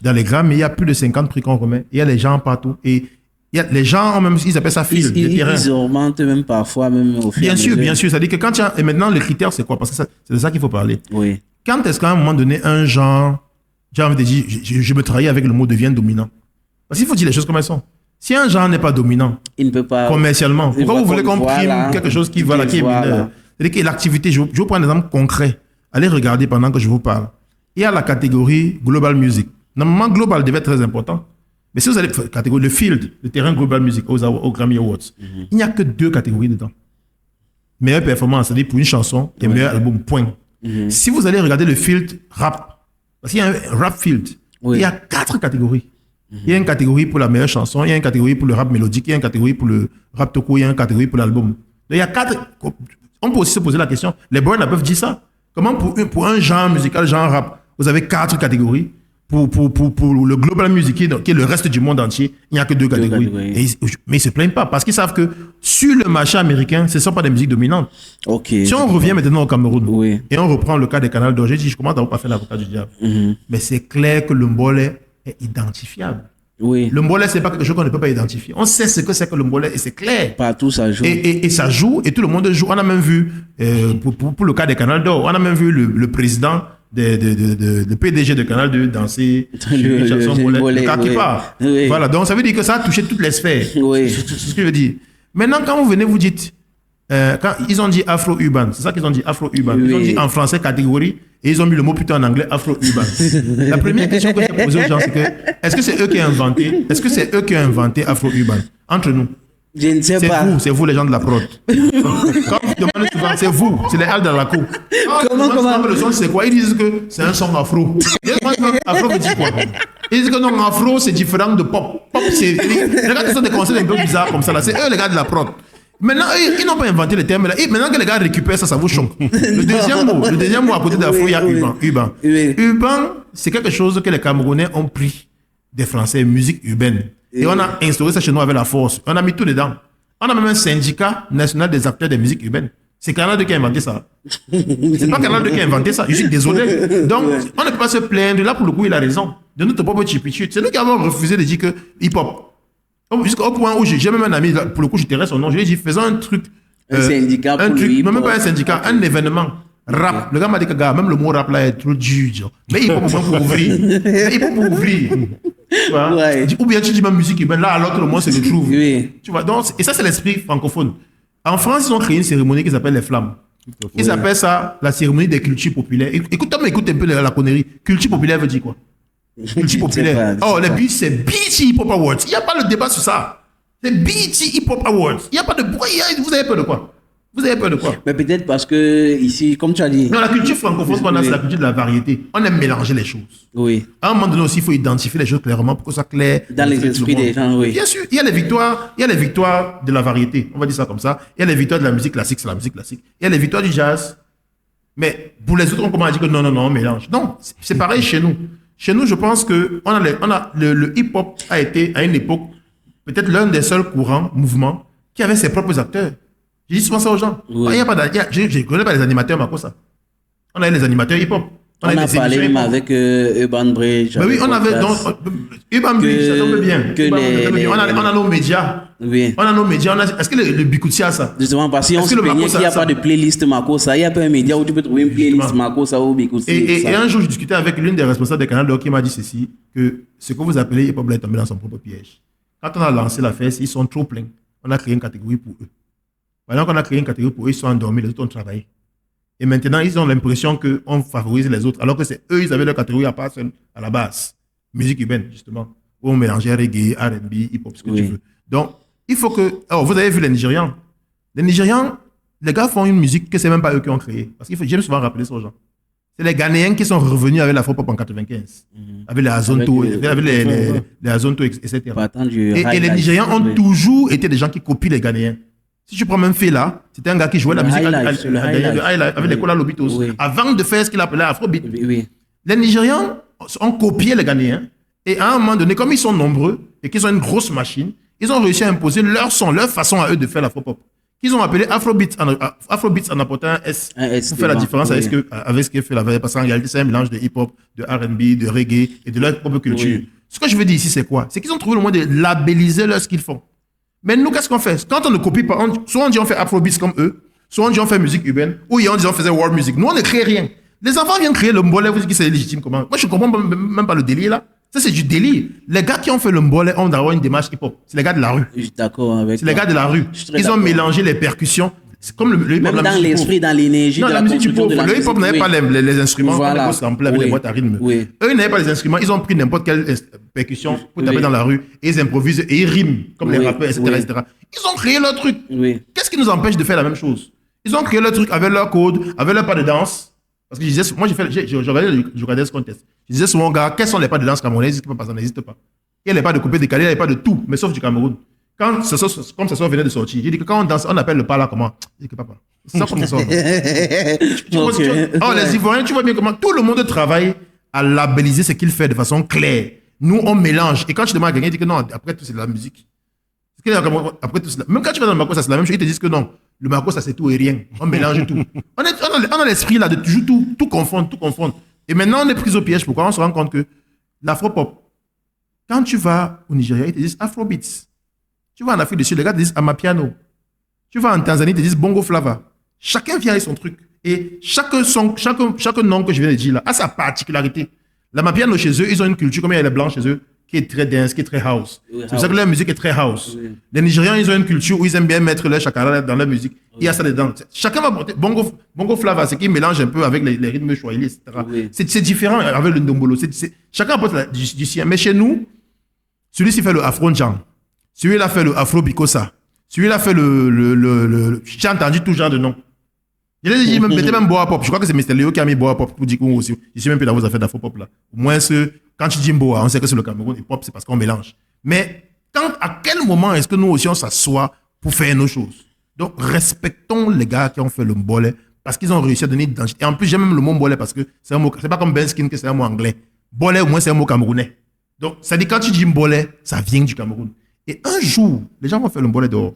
dans les Grammy, il y a plus de 50 prix qu'on remet. Il y a les gens partout. Et les gens ont même, ils appellent ça fil de terrain. Ils augmentent même parfois, même au fil. Bien sûr. C'est-à-dire que quand il y a, et maintenant, le critère, c'est quoi? Parce que c'est de ça qu'il faut parler. Oui. Quand est-ce qu'à un moment donné, un genre, j'ai envie de dire, je me trahis avec le mot devient dominant. Parce qu'il faut dire les choses comme elles sont. Si un genre n'est pas dominant, il ne peut pas. Commercialement, pourquoi vous voulez qu'on prime quelque chose qui est mineur? C'est-à-dire que l'activité, je vous prends un exemple concret. Allez regarder pendant que je vous parle. Il y a la catégorie Global Music. Normalement, Global devait être très important. Mais si vous allez catégorie le field, le terrain Global Music aux Grammy Awards, il n'y a que 2 catégories dedans. Meilleure performance, c'est-à-dire pour une chanson, et meilleur album, point. Si vous allez regarder le field rap, parce qu'il y a un rap field, il y a 4 catégories. Il y a une catégorie pour la meilleure chanson, il y a une catégorie pour le rap mélodique, il y a une catégorie pour le rap toko, il y a une catégorie pour l'album. Il y a 4. On peut aussi se poser la question, les boys peuvent dire ça. Comment pour un genre musical, genre rap, vous avez 4 catégories? Pour le global music, qui est le reste du monde entier, il n'y a que 2 catégories. Mais ils ne se plaignent pas parce qu'ils savent que sur le marché américain, ce ne sont pas des musiques dominantes. Okay, si on revient maintenant au Cameroun et on reprend le cas des canals d'or, j'ai dit, je commence à vous pas faire l'avocat du diable. Mais c'est clair que le mbolé est identifiable. Oui. Le mbolé, ce n'est pas quelque chose qu'on ne peut pas identifier. On sait ce que c'est que le mbolé et c'est clair. Partout, ça joue. Et ça joue et tout le monde joue. On a même vu, pour le cas des canals d'or, on a même vu le président le PDG de Canal 2 danser une chanson le cas qui part. Oui. Voilà, donc ça veut dire que ça a touché toutes les sphères. Oui. C'est ce que je veux dire. Maintenant, quand vous venez, vous dites, quand ils ont dit afro-urban, c'est ça qu'ils ont dit, afro-urban. Oui. Ils ont dit en français catégorie et ils ont mis le mot plutôt en anglais afro-urban. La première question que j'ai posée aux gens, c'est que est-ce que c'est eux qui ont inventé afro-urban? Entre nous. Je ne sais pas. C'est vous les gens de la prod. Quand vous demandez souvent, c'est vous, c'est les Halles de la cour. Comment le son, c'est quoi? Ils disent que c'est un son afro. Afro veut dire quoi? Ils disent que non, afro, c'est différent de pop. Pop, c'est. Les gars qui sont des concepts un peu bizarres comme ça, là, c'est eux les gars de la prod. Maintenant, ils n'ont pas inventé le terme là. Et maintenant que les gars récupèrent ça, ça vous choque. Le deuxième mot à côté d'afro, il y a urbain. Urbain, c'est quelque chose que les Camerounais ont pris des Français, musique urbaine. Et on a instauré ça chez nous avec la force. On a mis tout dedans. On a même un syndicat national des acteurs de musique urbaine. C'est Canal 2 qui a inventé ça. C'est pas Canal 2 qui a inventé ça. Je suis désolé. Donc, on ne peut pas se plaindre. Là, pour le coup, il a raison. De notre propre chipichute. C'est nous qui avons refusé de dire que hip-hop. Jusqu'au point où j'ai même un ami, pour le coup, je tairai son nom. Je lui ai dit, faisons un truc. Un syndicat pour un truc, lui. Non, même pas un syndicat, un événement. Rap. Le gars m'a dit que même le mot rap là est trop dur. Genre. Mais il faut pour ouvrir. Il faut pour ouvrir. Tu vois? Ouais. Ou bien tu dis même musique urbaine, là alors que le mot se retrouve. Oui. Tu vois? Donc, et ça, c'est l'esprit francophone. En France, ils ont créé une cérémonie qui s'appelle les Flammes. Ils appellent ça la cérémonie des cultures populaires. Écoute un peu la connerie. Culture populaire veut dire quoi? Culture populaire. Oh, les BET, c'est BET Hip Hop Awards. Il n'y a pas le débat sur ça. C'est BET Hip Hop Awards. Il n'y a pas de... Vous avez peur de quoi? Vous avez peur de quoi? Mais peut-être parce que ici, comme tu as dit... Non, la culture francophone qu'on a, c'est la culture de la variété. On aime mélanger les choses. Oui. À un moment donné aussi, il faut identifier les choses clairement pour que ça soit clair. Dans les esprits des gens, oui. Bien sûr, il y a les victoires de la variété. On va dire ça comme ça. Il y a les victoires de la musique classique, c'est la musique classique. Il y a les victoires du jazz. Mais pour les autres, on commence à dire que non, on mélange. Non, c'est pareil chez nous. Chez nous, je pense que le hip-hop a été, à une époque, peut-être l'un des seuls courants, mouvements, qui avait ses propres acteurs. Je dis souvent ça aux gens. Oui. Je ne connais pas les animateurs Makossa. On a les animateurs hip-hop. On a parlé même avec Urban Bridge. Oui, on avait donc Urban Bridge, ça tombe bien. On a nos médias. Oui. On a nos médias. Est-ce que le Bikouti a ça? Justement, parce qu'on se plaignait qu'il n'y a pas de playlist Makossa. Il n'y a pas un média où tu peux trouver une playlist Makossa ou Bikouti. Et un jour, je discutais avec l'une des responsables des canaux qui m'a dit ceci, que ce que vous appelez hip-hop est tombé dans son propre piège. Quand on a lancé l'affaire, ils sont trop pleins. On a créé une catégorie pour eux. Maintenant qu'on a créé une catégorie pour eux, ils sont endormis, les autres ont travaillé. Et maintenant, ils ont l'impression qu'on favorise les autres, alors que c'est eux, ils avaient leur catégorie à part seule, à la base. Musique urbaine, justement. Où on mélangeait reggae, R&B, hip-hop, ce que tu veux. Donc, il faut que... Alors, vous avez vu les Nigérians. Les Nigérians, les gars font une musique que c'est même pas eux qui ont créée. Parce que j'aime souvent rappeler ça aux gens. C'est les Ghanéens qui sont revenus avec l'afro-pop en 95. Avec les Azonto, avec les Azonto, etc. Et les Nigérians ont toujours été des gens qui copient les Ghanéens. Si tu prends même Fela, c'était un gars qui jouait la musique avec les Kola Lobitos. Oui. Avant de faire ce qu'il appelait Afrobeat. Oui. Les Nigérians ont copié les Ghanéens. Et à un moment donné, comme ils sont nombreux et qu'ils ont une grosse machine, ils ont réussi à imposer leur son, leur façon à eux de faire l'afro-pop. Qu'ils ont appelé Afrobeat en apportant un S pour faire la différence avec ce que fait la variété. Parce qu'en réalité, c'est un mélange de hip-hop, de R&B, de reggae et de leur propre culture. Oui. Ce que je veux dire ici, c'est quoi? C'est qu'ils ont trouvé le moyen de labelliser ce qu'ils font. Mais nous, qu'est-ce qu'on fait? Quand on ne copie pas, soit on dit on fait Afrobeats comme eux, soit on dit on fait musique urbaine, ou on dit on faisait world music. Nous, on ne crée rien. Les enfants viennent créer le mbolé, vous dites que c'est légitime comment? Moi, je ne comprends même pas le délire là. Ça, c'est du délire. Les gars qui ont fait le mbolé ont d'avoir une démarche hip-hop. C'est les gars de la rue. Je suis d'accord avec C'est les gars de la rue. Ils ont mélangé les percussions. C'est comme le hip-hop. Même dans l'esprit, dans l'énergie. Non, la musique du pauvre. Le hip-hop n'avait pas les instruments. Voilà. Comme les samples avec les boîtes à rythme. Oui. Eux, ils n'avaient pas les instruments. Ils ont pris n'importe quelle percussion pour taper dans la rue. Et ils improvisent et ils riment comme les rappeurs, etc., etc. Ils ont créé leur truc. Oui. Qu'est-ce qui nous empêche de faire la même chose? Ils ont créé leur truc avec leur code, avec leur pas de danse. Parce que je disais, moi, je regardais le Jogadès Contest. Je disais souvent, gars, quels sont les pas de danse camerounaises qui ne n'existe pas? Il n'y a les pas de coupé décalé, il n'y a pas de tout, mais sauf du Cameroun. Comme ça venait de sortir, j'ai dit que quand on danse, on appelle le pas là comment? J'ai dit que papa. C'est ça comme ça sort. Oh, les Ivoiriens, tu vois bien comment tout le monde travaille à labelliser ce qu'il fait de façon claire. Nous, on mélange. Et quand tu demandes à quelqu'un, il dit que non, après tout, c'est de la musique. Après tout, même quand tu vas dans le Makossa, c'est la même chose. Ils te disent que non, le Makossa, c'est tout et rien. On mélange tout. On a l'esprit là de toujours tout confondre. Et maintenant, on est pris au piège. Pourquoi? On se rend compte que l'afro-pop, quand tu vas au Nigeria, ils te disent Afrobeats. Tu vas en Afrique du Sud, les gars te disent Amapiano. Tu vas en Tanzanie, ils te disent Bongo Flava. Chacun vient avec son truc. Et chaque nom que je viens de dire là a sa particularité. L'Amapiano chez eux, ils ont une culture, comme il y a les blancs chez eux, qui est très dense, qui est très house. Oui, c'est pour ça que leur musique est très house. Oui. Les Nigérians, ils ont une culture où ils aiment bien mettre leur chakara dans leur musique. Oui. Il y a ça dedans. Chacun va porter Bongo Flava, c'est qu'ils mélangent un peu avec les rythmes chouaïli, etc. Oui. C'est différent avec le ndombolo. Chacun apporte du sien. Mais chez nous, celui-ci fait le afro-njang. Celui-là fait le afro-bikossa. Celui-là fait j'ai entendu tout genre de noms. Je l'ai dit, mettez même Boa Pop. Je crois que c'est Mr. Léo qui a mis Boa Pop pour dire qu'on aussi. Je suis même plus dans vos affaires d'afro-pop là. Au moins, quand tu dis Boa, on sait que c'est le Cameroun et pop, c'est parce qu'on mélange. Mais à quel moment est-ce que nous aussi on s'assoit pour faire nos choses? Donc, respectons les gars qui ont fait le mbolé parce qu'ils ont réussi à donner une identité. Et en plus, j'aime même le mot mbolé parce que c'est un mot, c'est pas comme Ben Skin que c'est un mot anglais. Mbolé, au moins, c'est un mot camerounais. Donc, ça dit quand tu dis mbolé, ça vient du Cameroun. Et un jour, les gens vont faire le mbolé dehors.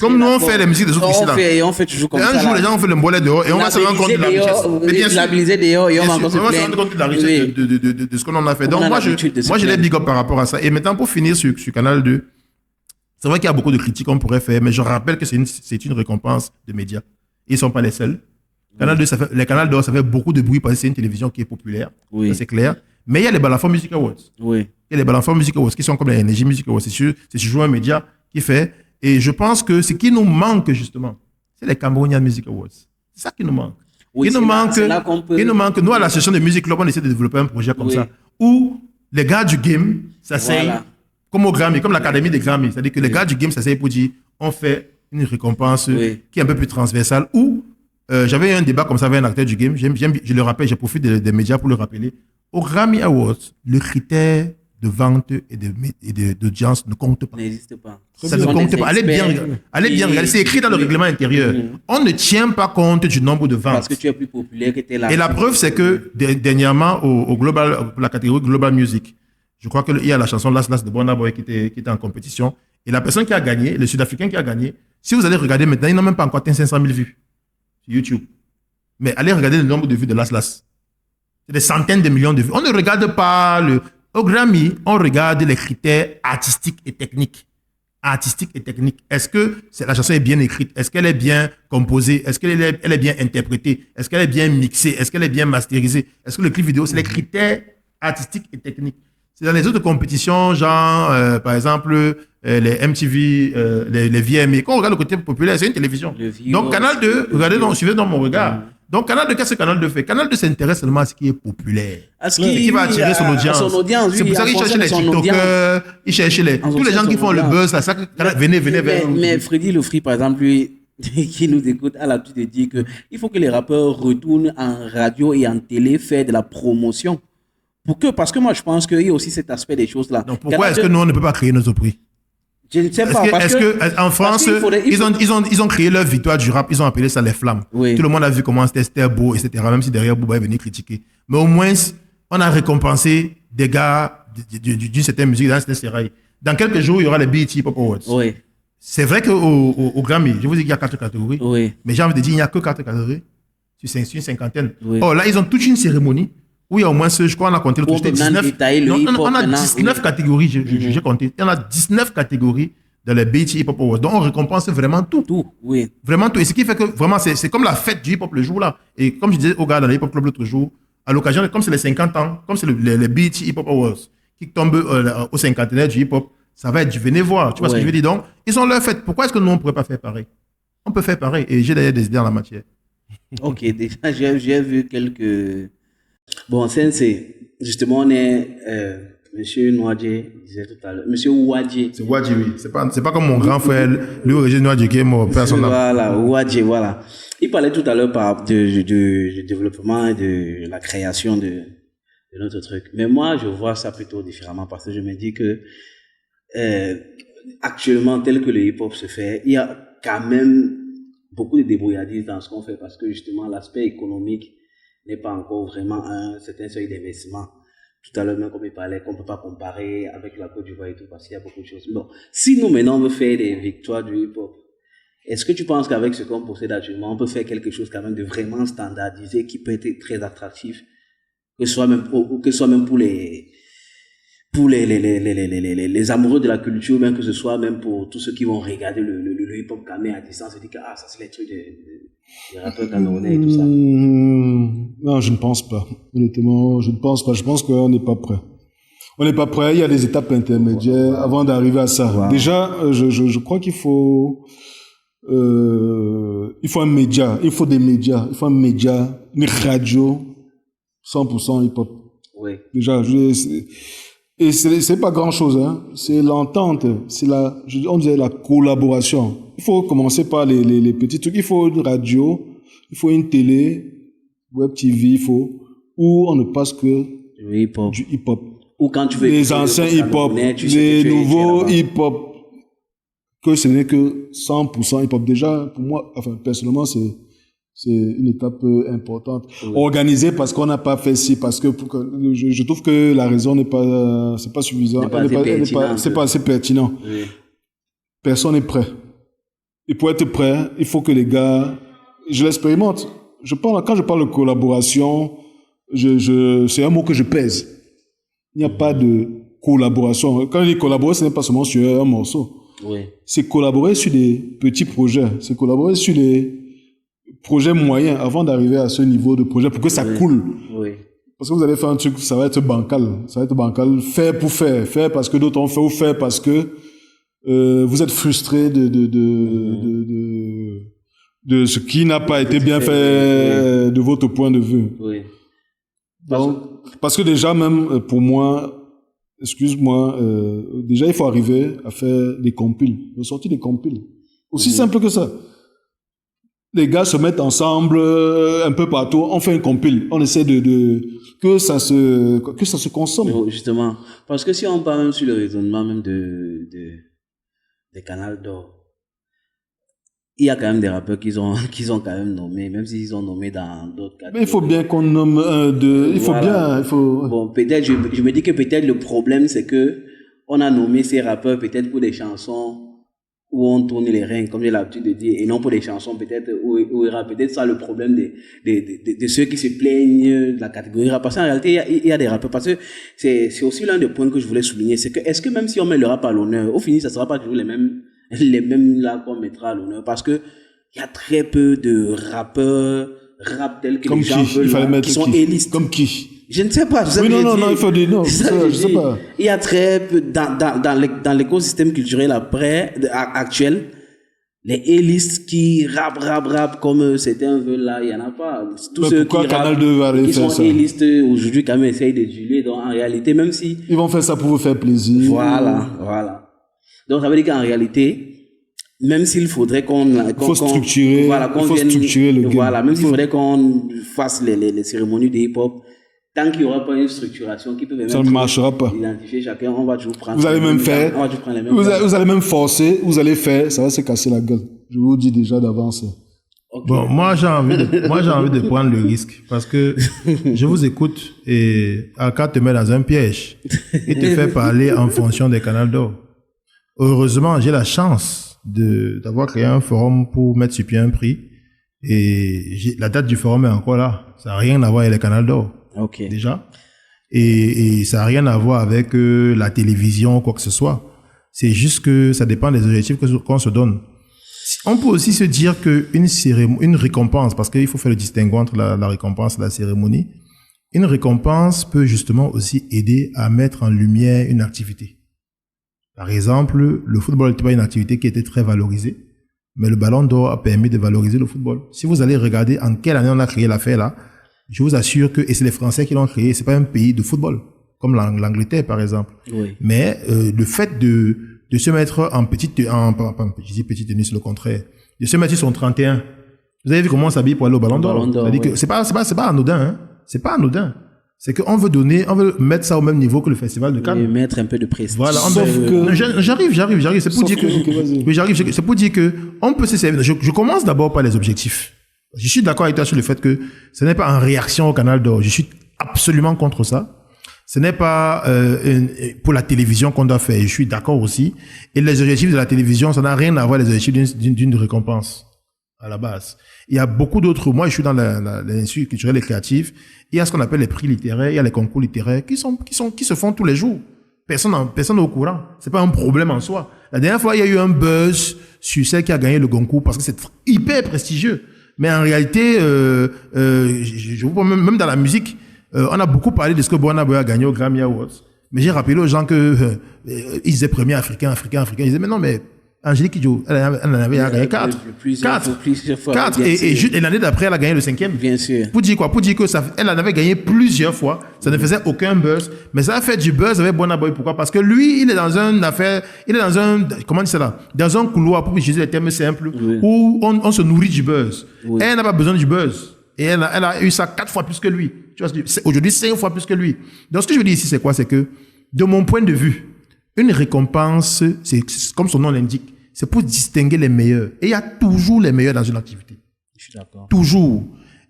Comme nous, on fait les musiques des autres ici là. On fait toujours comme ça. Un jour, les gens ont fait le mbolé dehors et on va se rendre compte de la richesse. Labelliser dehors et on va se rendre compte de la richesse de ce qu'on en a fait. Donc, moi, je l'ai big up par rapport à ça. Et maintenant, pour finir sur Canal 2, c'est vrai qu'il y a beaucoup de critiques qu'on pourrait faire, mais je rappelle que c'est une récompense de médias. Ils ne sont pas les seuls. Canal 2, les Canal d'Or, ça fait beaucoup de bruit parce que c'est une télévision qui est populaire. Oui. Ça, c'est clair. Mais il y a les Balafon Music Awards. Oui. Il y a les Balafon Music Awards qui sont comme les Energy Music Awards. C'est toujours un média qui fait. Et je pense que ce qui nous manque, justement, c'est les Cameroonian Music Awards. C'est ça qui nous manque. Oui, il nous manque, nous, à la session de Music Club, on essaie de développer un projet comme ça, où les gars du game s'asseyent, comme au Grammy, comme l'Académie des Grammy. C'est-à-dire que les gars du game s'asseyent pour dire, on fait une récompense qui est un peu plus transversale, où j'avais eu un débat comme ça avec un acteur du game, je le rappelle, je profite des médias pour le rappeler. Au Grammy Awards, le critère de vente et d'audience ne compte pas. N'existe pas. Ça ne compte pas. Allez bien regarder. C'est écrit dans le règlement intérieur. On ne tient pas compte du nombre de ventes. Parce que tu es plus populaire que t'es là. Et la preuve, c'est que dernièrement, au Global, la catégorie Global Music, je crois qu'il y a la chanson Last Last de Burna Boy qui était en compétition. Et la personne qui a gagné, le Sud-Africain qui a gagné, si vous allez regarder maintenant, il n'a même pas encore atteint 500 000 vues sur YouTube. Mais allez regarder le nombre de vues de Last Last. C'est des centaines de millions de vues. On ne regarde pas au Grammy, on regarde les critères artistiques et techniques. Artistiques et techniques. Est-ce que la chanson est bien écrite? Est-ce qu'elle est bien composée? Est-ce qu'elle est bien interprétée? Est-ce qu'elle est bien mixée? Est-ce qu'elle est bien masterisée? Est-ce que le clip vidéo, c'est les critères artistiques et techniques? C'est dans les autres compétitions, genre, par exemple, les MTV, les VMA. Quand on regarde le côté populaire, c'est une télévision. Donc, Canal 2, regardez, suivez dans mon regard. Donc, Canal 2, qu'est-ce que Canal 2 fait? Canal 2 s'intéresse seulement à ce qui est populaire. Qui va attirer son audience. C'est pour ça qu'il cherche les TikTokers, il cherche tous les gens qui font le buzz. Venez. Mais Freddy Lofri, par exemple, lui, qui nous écoute, a l'habitude de dire qu'il faut que les rappeurs retournent en radio et en télé faire de la promotion. Parce que moi, je pense qu'il y a aussi cet aspect des choses-là. Donc, pourquoi est-ce que nous, on ne peut pas créer nos prix? Je ne sais pas. Est-ce que en France, ils ont créé leur victoire du rap, ils ont appelé ça les flammes. Oui. Tout le monde a vu comment c'était beau, etc. Même si derrière, Bouba est venu critiquer. Mais au moins, on a récompensé des gars d'une certaine musique, dans certaine série. Dans quelques jours, il y aura les BET Hip Hop Awards. Oui. C'est vrai qu'au Grammy, je vous dis qu'il y a 4 catégories. Oui. Mais j'ai envie de dire, il n'y a que 4 catégories sur une cinquantaine. Oui. Oh, là, ils ont toute une cérémonie. Oui, au moins, je crois qu'on a compté le total 19. On a 19 catégories, j'ai compté. Il y en a 19 catégories dans les BET Hip Hop Awards. Donc, on récompense vraiment tout. Oui. Vraiment tout. Et ce qui fait que vraiment, c'est comme la fête du hip hop le jour-là. Et comme je disais au gars dans le Hip Hop Club l'autre jour, à l'occasion, comme c'est les 50 ans, comme c'est les BET Hip Hop Awards qui tombent au cinquantenaire du hip hop, ça va être du venez voir. Tu vois ce que je veux dire? Donc, ils ont leur fête. Pourquoi est-ce que nous, on ne pourrait pas faire pareil? On peut faire pareil. Et j'ai d'ailleurs des idées en la matière. Ok, déjà, j'ai vu quelques... Bon, Sensei, justement, on est... Monsieur Noadje disait tout à l'heure. Monsieur Ouadje. C'est Ouadje, oui. C'est pas comme mon grand frère, lui, Régis Noadje, qui est mort personnel. Voilà, Ouadje, voilà. Il parlait tout à l'heure du développement et de la création de notre truc. Mais moi, je vois ça plutôt différemment parce que je me dis que actuellement, tel que le hip-hop se fait, il y a quand même beaucoup de débrouillardise dans ce qu'on fait parce que justement, l'aspect économique n'est pas encore vraiment un certain seuil d'investissement. Tout à l'heure, même comme il parlait, qu'on ne peut pas comparer avec la Côte d'Ivoire et tout, parce qu'il y a beaucoup de choses. Bon, si nous, maintenant, on veut faire des victoires du hip-hop, est-ce que tu penses qu'avec ce qu'on possède actuellement, on peut faire quelque chose quand même de vraiment standardisé, qui peut être très attractif, que ce soit même pour les amoureux de la culture, même que ce soit même pour tous ceux qui vont regarder le hip-hop camé à distance et dire que ça c'est les trucs des rappeurs camerounais et tout ça. Non, je ne pense pas. Honnêtement, je ne pense pas. Je pense qu'on n'est pas prêt. On n'est pas prêt. Il y a des étapes intermédiaires avant d'arriver à ça. Wow. Déjà, je crois qu'il faut un média. Il faut des médias. Il faut un média, une radio 100% hip-hop. Oui. Déjà, et c'est pas grand chose, hein. C'est l'entente. On dirait la collaboration. Il faut commencer par les petits trucs. Il faut une radio, il faut une télé, web TV, où on ne passe que du hip-hop. Ou quand tu veux les anciens hip-hop, les nouveaux hip-hop, que ce n'est que 100% hip-hop. Déjà, pour moi, enfin, personnellement, c'est une étape importante. Oui. Organisée parce qu'on n'a pas fait ci, parce que je trouve que la raison c'est pas suffisant. C'est pas assez pertinent. Oui. Personne n'est prêt. Et pour être prêt, il faut que les gars, je l'expérimente. Quand je parle de collaboration, c'est un mot que je pèse. Il n'y a pas de collaboration. Quand je dis collaborer, ce n'est pas seulement sur un morceau. Oui. C'est collaborer sur des petits projets. C'est collaborer sur des projet moyen avant d'arriver à ce niveau de projet pour que ça coule. Oui. Parce que vous allez faire un truc, ça va être bancal. Ça va être bancal. Faire pour faire. Faire parce que d'autres ont fait ou faire parce que vous êtes frustré de ce qui n'a pas été bien fait de votre point de vue. Oui. Donc, parce que déjà, même pour moi, excuse-moi, déjà il faut arriver à faire des compiles, de sortir des compiles. Aussi simple que ça. Les gars se mettent ensemble un peu partout, on fait un compile, on essaie que ça se consomme. Justement, parce que si on parle même sur le raisonnement même des canals d'or, il y a quand même des rappeurs qu'ils ont quand même nommés, même s'ils ont nommé dans d'autres cas. Mais il faut bien qu'on nomme un, deux, il faut bien, il faut... Bon, peut-être, je me dis que peut-être le problème, c'est que on a nommé ces rappeurs peut-être pour des chansons où on tourne les reins, comme j'ai l'habitude de dire, et non pour des chansons peut-être où il y aura peut-être ça le problème de ceux qui se plaignent de la catégorie rap. Parce qu'en réalité, il y a des rappeurs, parce que c'est aussi l'un des points que je voulais souligner, c'est que est-ce que même si on met le rap à l'honneur, au final, ça sera pas toujours les mêmes là qu'on mettra à l'honneur, parce que il y a très peu de rappeurs rap tels que comme les gens veulent, qui sont élistes. Comme qui? Je ne sais pas. Oui, non, il faut dire non. Je sais pas. Il y a très peu dans l'écosystème culturel actuel, les A-list qui rap comme certains veulent là, il y en a pas. Tous ceux qui Canal 2 va aller qui faire sont ça? A-list aujourd'hui quand même essayent de juler. Donc en réalité, même si Ils vont faire ça pour vous faire plaisir. Voilà. Donc ça veut dire qu'en réalité, même s'il faudrait il faut structurer le game. Voilà, même s'il faudrait qu'on fasse les cérémonies de hip-hop, tant qu'il n'y aura pas une structuration qui peut permettre ça ne marchera pas. D'identifier chacun, on va toujours prendre. Vous allez même faire. Vous allez même forcer. Vous allez faire. Ça va se casser la gueule. Je vous dis déjà d'avance. Okay. Bon, moi j'ai envie de prendre le risque parce que je vous écoute et Alka te met dans un piège et te fait parler en fonction des canals d'or. Heureusement, j'ai la chance d'avoir créé un forum pour mettre sur pied un prix et la date du forum est encore là. Ça n'a rien à voir avec les canals d'or. Okay. Déjà. Et ça n'a rien à voir avec la télévision ou quoi que ce soit. C'est juste que ça dépend des objectifs qu'on se donne. On peut aussi se dire une récompense, parce qu'il faut faire le distinguo entre la récompense et la cérémonie. Une récompense peut justement aussi aider à mettre en lumière une activité. Par exemple, le football n'était pas une activité qui était très valorisée, mais le Ballon d'Or a permis de valoriser le football. Si vous allez regarder en quelle année on a créé l'affaire là, je vous assure que, et c'est les Français qui l'ont créé, c'est pas un pays de football, comme l'Angleterre par exemple. Oui. Mais le fait de se mettre en petite tenue, c'est le contraire, de se mettre sur son 31. Vous avez vu comment on s'habille pour aller au Ballon d'Or? C'est-à-dire que c'est pas anodin, hein. C'est pas anodin. C'est qu'on veut mettre ça au même niveau que le festival de Cannes. Et mettre un peu de prestige. Voilà. J'arrive. C'est pour dire que, oui, j'arrive. C'est pour dire que on peut se servir. Je commence d'abord par les objectifs. Je suis d'accord avec toi sur le fait que ce n'est pas en réaction au canal d'or. Je suis absolument contre ça. Ce n'est pas pour la télévision qu'on doit faire. Je suis d'accord aussi. Et les objectifs de la télévision, ça n'a rien à voir avec les objectifs d'une récompense à la base. Il y a beaucoup d'autres. Moi, je suis dans l'industrie culturelle et créative. Il y a ce qu'on appelle les prix littéraires. Il y a les concours littéraires qui se font tous les jours. Personne n'est au courant. C'est pas un problème en soi. La dernière fois, il y a eu un buzz sur celle qui a gagné le concours parce que c'est hyper prestigieux. Mais en réalité, je vous prends même dans la musique, on a beaucoup parlé de ce que Burna Boy a gagné au Grammy Awards. Mais j'ai rappelé aux gens que ils disaient premier africain. Ils disaient mais non, mais Angélique Kidjo, elle en avait gagné 4. Plusieurs fois. 4. Et l'année d'après, elle a gagné le 5e. Bien sûr. Pour dire quoi? Pour dire que elle en avait gagné plusieurs fois. Ça ne faisait aucun buzz. Mais ça a fait du buzz avec Burna Boy. Pourquoi? Parce que lui, il est dans une affaire, comment on dit ça là? Dans un couloir, pour utiliser les termes simples, oui, où on se nourrit du buzz. Oui. Elle n'a pas besoin du buzz. Et elle a eu ça 4 fois plus que lui. Tu vois, aujourd'hui, 5 fois plus que lui. Donc, ce que je veux dire ici, c'est quoi? C'est que, de mon point de vue, une récompense, c'est comme son nom l'indique, c'est pour distinguer les meilleurs. Et il y a toujours les meilleurs dans une activité. Je suis d'accord. Toujours.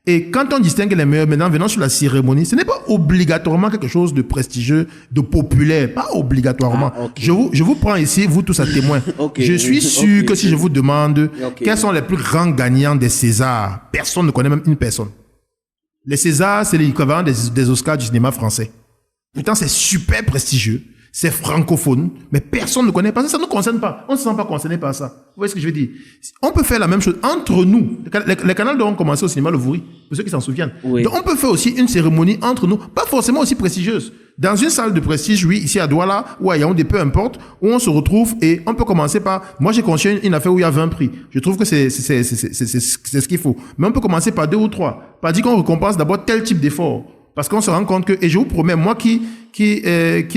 Et quand on distingue les meilleurs, maintenant, venant sur la cérémonie, ce n'est pas obligatoirement quelque chose de prestigieux, de populaire. Pas obligatoirement. Ah, okay. Je vous prends ici, vous tous à témoin. Okay. Je suis sûr que si je vous demande quels sont les plus grands gagnants des Césars, personne ne connaît même une personne. Les Césars, c'est l'équivalent des Oscars du cinéma français. Pourtant, c'est super prestigieux. c'est francophone, mais personne ne connaît pas ça. Ça ne nous concerne pas. On ne se sent pas concerné par ça. Vous voyez ce que je veux dire? On peut faire la même chose entre nous. Les canaux ont commencé au cinéma Le Voury, pour ceux qui s'en souviennent. Oui. Donc on peut faire aussi une cérémonie entre nous, pas forcément aussi prestigieuse. Dans une salle de prestige, oui, ici à Douala, ou à Yaoundé, peu importe, où on se retrouve et on peut commencer par... Moi, j'ai conçu une affaire où il y a 20 prix. Je trouve que c'est ce qu'il faut. Mais on peut commencer par 2 ou 3. Pas dire qu'on récompense d'abord tel type d'effort. Parce qu'on se rend compte que... Et je vous promets, moi qui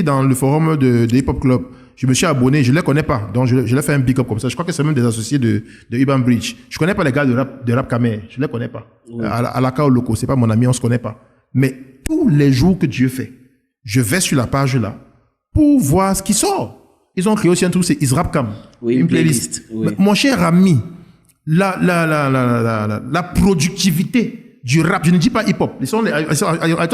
dans le forum de Hip Hop Club, je me suis abonné, je les connais pas. Donc, je les fais un big up comme ça. Je crois que c'est même des associés de Urban Bridge. Je connais pas les gars de rap Kamer. Je les connais pas. Oui. À la Kao Loco, c'est pas mon ami, on se connaît pas. Mais tous les jours que Dieu fait, je vais sur la page là pour voir ce qui sort. Ils ont créé aussi un truc, c'est Israpcam. Oui, une playlist. Oui. Mon cher ami, la productivité du rap, je ne dis pas hip-hop, ils sont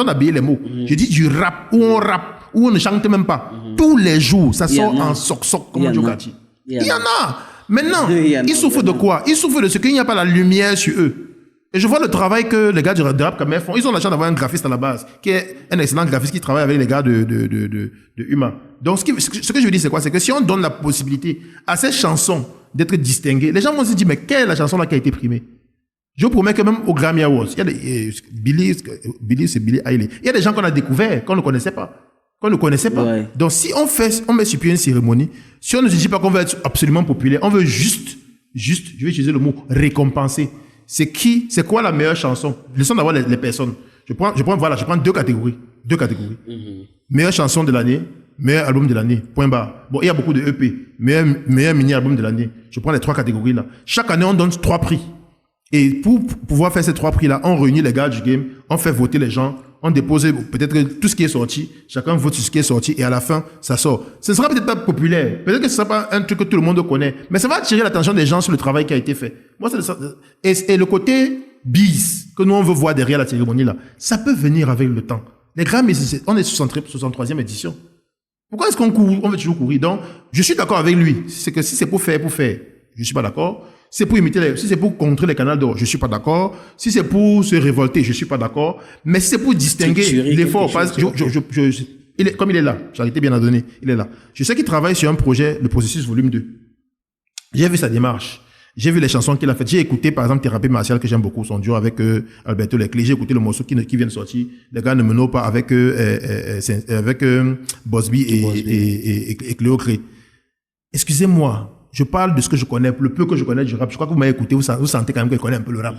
d'habiller les mots. Je dis du rap, où on rappe, où on ne chante même pas. Tous les jours, ça sort en soc-soc, comme on dit au quartier. Il y en a. Maintenant, ils souffrent de quoi? Ils souffrent de ce qu'il n'y a pas la lumière sur eux. Et je vois le travail que les gars du rap Kamer font. Ils ont la chance d'avoir un graphiste à la base, qui est un excellent graphiste qui travaille avec les gars de Huma. Donc, ce que je veux dire, c'est quoi? C'est que si on donne la possibilité à ces chansons d'être distinguées, les gens vont se dire, mais quelle est la chanson là qui a été primée? Je vous promets que même au Grammy Awards, il y a des, Billy, c'est Billy Eilish. Il y a des gens qu'on a découverts, qu'on ne connaissait pas. Ouais. Donc, si on met sur pied une cérémonie, si on ne se dit pas qu'on veut être absolument populaire, on veut juste, je vais utiliser le mot récompenser. C'est quoi la meilleure chanson? Laissons d'avoir les personnes. Je prends deux catégories. Meilleure chanson de l'année, meilleur album de l'année, point barre. Bon, il y a beaucoup de EP. Meilleur mini-album de l'année. Je prends les 3 catégories là. Chaque année, on donne 3 prix. Et pour pouvoir faire ces 3 prix là, on réunit les gars du game, on fait voter les gens, on dépose peut-être tout ce qui est sorti, chacun vote sur ce qui est sorti et à la fin, ça sort. Ce ne sera peut-être pas populaire, peut-être que ce ne sera pas un truc que tout le monde connaît, mais ça va attirer l'attention des gens sur le travail qui a été fait. Moi, et le côté bis que nous on veut voir derrière la cérémonie là, ça peut venir avec le temps. Les Grammys, on est 63e édition. Pourquoi est-ce qu'on court? On veut toujours courir. Donc, je suis d'accord avec lui. C'est que si c'est pour faire, je suis pas d'accord. Si c'est pour imiter si c'est pour contrer les canals d'or, je suis pas d'accord. Si c'est pour se révolter, je suis pas d'accord. Mais si c'est pour distinguer l'effort, comme il est là, charité bien à donner, il est là. Je sais qu'il travaille sur un projet, le processus volume 2. J'ai vu sa démarche. J'ai vu les chansons qu'il a faites. J'ai écouté, par exemple, Thérapie Martiale, que j'aime beaucoup, son duo avec Alberto Leclerc. J'ai écouté le morceau qui vient de sortir. Les gars ne me pas avec Bosby et Cléo Cré. Excusez-moi. Je parle de ce que je connais, le peu que je connais du rap. Je crois que vous m'avez écouté, vous sentez quand même que je connais un peu le rap.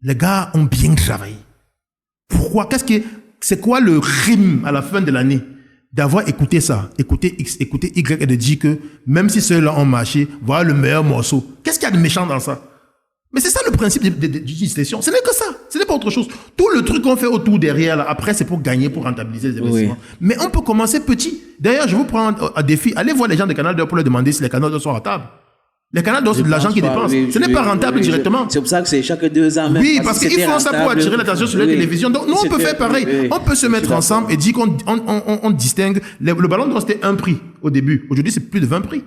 Les gars ont bien travaillé. Pourquoi? C'est quoi le rime à la fin de l'année? D'avoir écouté ça, écouter X, écouter Y et de dire que même si ceux-là ont marché, voilà le meilleur morceau. Qu'est-ce qu'il y a de méchant dans ça? Mais c'est ça le principe d'une session. Ce n'est que ça. Ce n'est pas autre chose. Tout le truc qu'on fait autour derrière, là, après, c'est pour gagner, pour rentabiliser les investissements. Oui. Mais on peut commencer petit. D'ailleurs, je vous prends à défi. Allez voir les gens des canaux d'or pour leur demander si les canaux d'or sont rentables. Les canaux d'or, c'est de l'argent qu'ils dépensent. Ce n'est pas rentable directement. C'est pour ça que c'est chaque 2 ans. Même oui, parce qu'ils font ça pour attirer l'attention sur la télévision. Donc, nous, on peut faire pareil. On peut se mettre ensemble et dire qu'on distingue. Le ballon d'or, c'était un prix au début. Aujourd'hui, c'est plus de 20 prix.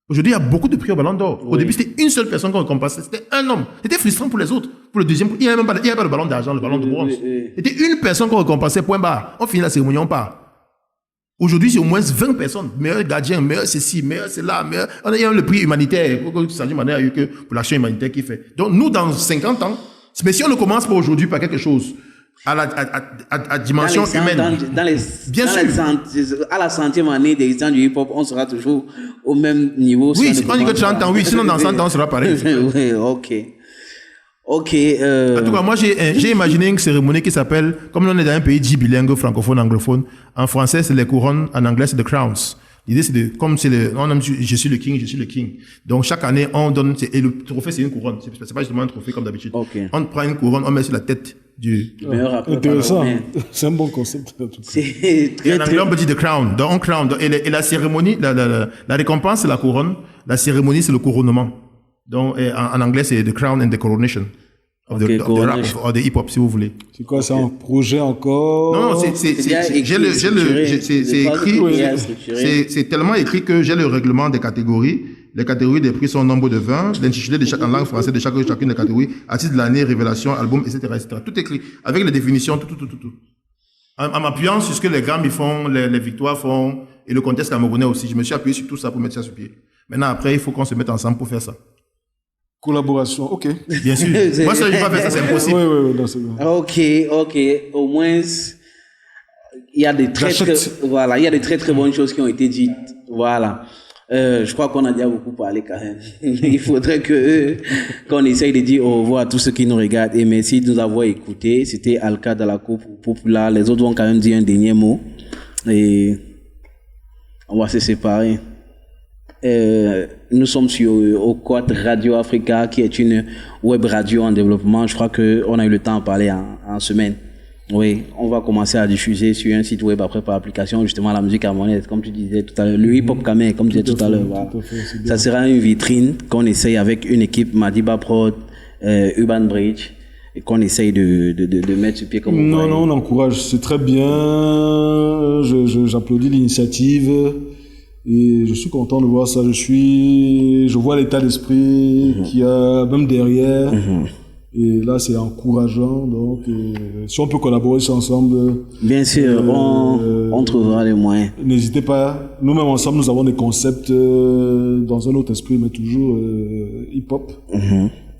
Aujourd'hui, il y a beaucoup de prix au Ballon d'Or. Au début, c'était une seule personne qu'on récompensait. C'était un homme. C'était frustrant pour les autres. Pour le deuxième, il n'y avait pas le ballon d'argent, le ballon de bronze. C'était une personne qu'on récompensait, point barre. On finit la cérémonie, on part. Aujourd'hui, c'est au moins 20 personnes. Meilleur gardien, meilleur ceci, meilleur cela, meilleur... On a le prix humanitaire. Pour l'action humanitaire qu'il fait. Donc, nous, dans 50 ans, mais si on ne commence pas aujourd'hui par quelque chose, à dimension humaine. Bien sûr. À la 100e année d'existence du hip-hop, on sera toujours au même niveau. Oui, si on dit que 30 ans, oui, sinon dans 100 ans, on sera pareil. Oui, ok. En tout cas, moi, j'ai imaginé une cérémonie qui s'appelle, comme on est dans un pays dit bilingue, francophone, anglophone, en français, c'est les couronnes, en anglais, c'est the crowns. L'idée, c'est je suis le king. Donc, chaque année, on donne, et le trophée, c'est une couronne. C'est pas justement un trophée comme d'habitude. Okay. On prend une couronne, on met sur la tête du meilleur rappeur. Intéressant. C'est un bon concept. C'est très, en anglais, on peut dire the crown. Donc, on crown. Et la cérémonie, la récompense, c'est la couronne. La cérémonie, c'est le couronnement. Donc, en anglais, c'est the crown and the coronation. Of the rap, or the hip-hop, si vous voulez. C'est quoi, c'est un projet encore? Non, c'est écrit, c'est tellement écrit que j'ai le règlement des catégories. Les catégories des prix sont au nombre de 20, l'intitulé en langue française de chacune des catégories, artiste de l'année, révélation, album, etc., etc. Tout écrit, avec les définitions, tout. En m'appuyant sur ce que les Gambes font, les Victoires font, et le contexte camerounais aussi, je me suis appuyé sur tout ça pour mettre ça sur pied. Maintenant, après, il faut qu'on se mette ensemble pour faire ça. Collaboration, ok. Bien sûr. Moi, si je ne vais pas faire ça, c'est impossible. Oui, non, c'est bon. Ok. Au moins, il y a des très très bonnes choses qui ont été dites. Voilà. Je crois qu'on a déjà beaucoup parlé quand même. Il faudrait qu'on essaye de dire au revoir à tous ceux qui nous regardent et merci de nous avoir écoutés. C'était Alka de la Coupe Populaire. Les autres vont quand même dire un dernier mot et on va se séparer. Nous sommes sur Okwat Radio Africa, qui est une web radio en développement. Je crois qu'on a eu le temps de parler en semaine. Oui, on va commencer à diffuser sur un site web après par application, justement, la musique camerounaise, comme tu disais tout à l'heure, le hip-hop camerounais, comme tu disais tout à l'heure. Voilà. Ça sera une vitrine qu'on essaye avec une équipe Madiba Prod, Urban Bridge, et qu'on essaye de mettre sur pied comme on Non, on encourage, c'est très bien. J'applaudis l'initiative. Et je suis content de voir ça. Je vois l'état d'esprit qu'il y a même derrière. Et là, c'est encourageant. Donc, si on peut collaborer ensemble. Bien sûr, on trouvera les moyens. N'hésitez pas. Nous-mêmes ensemble, nous avons des concepts dans un autre esprit, mais toujours hip-hop.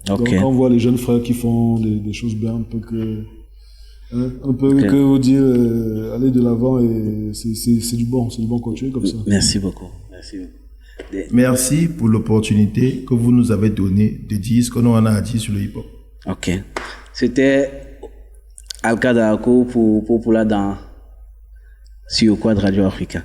Donc, quand on voit les jeunes frères qui font des choses bien, que vous dire, aller de l'avant et c'est du bon continuer comme ça. Merci beaucoup. Merci pour l'opportunité que vous nous avez donnée de dire ce qu'on en a à dire sur le hip-hop. Ok. C'était Alka Darako pour là sur Quad Radio Africa.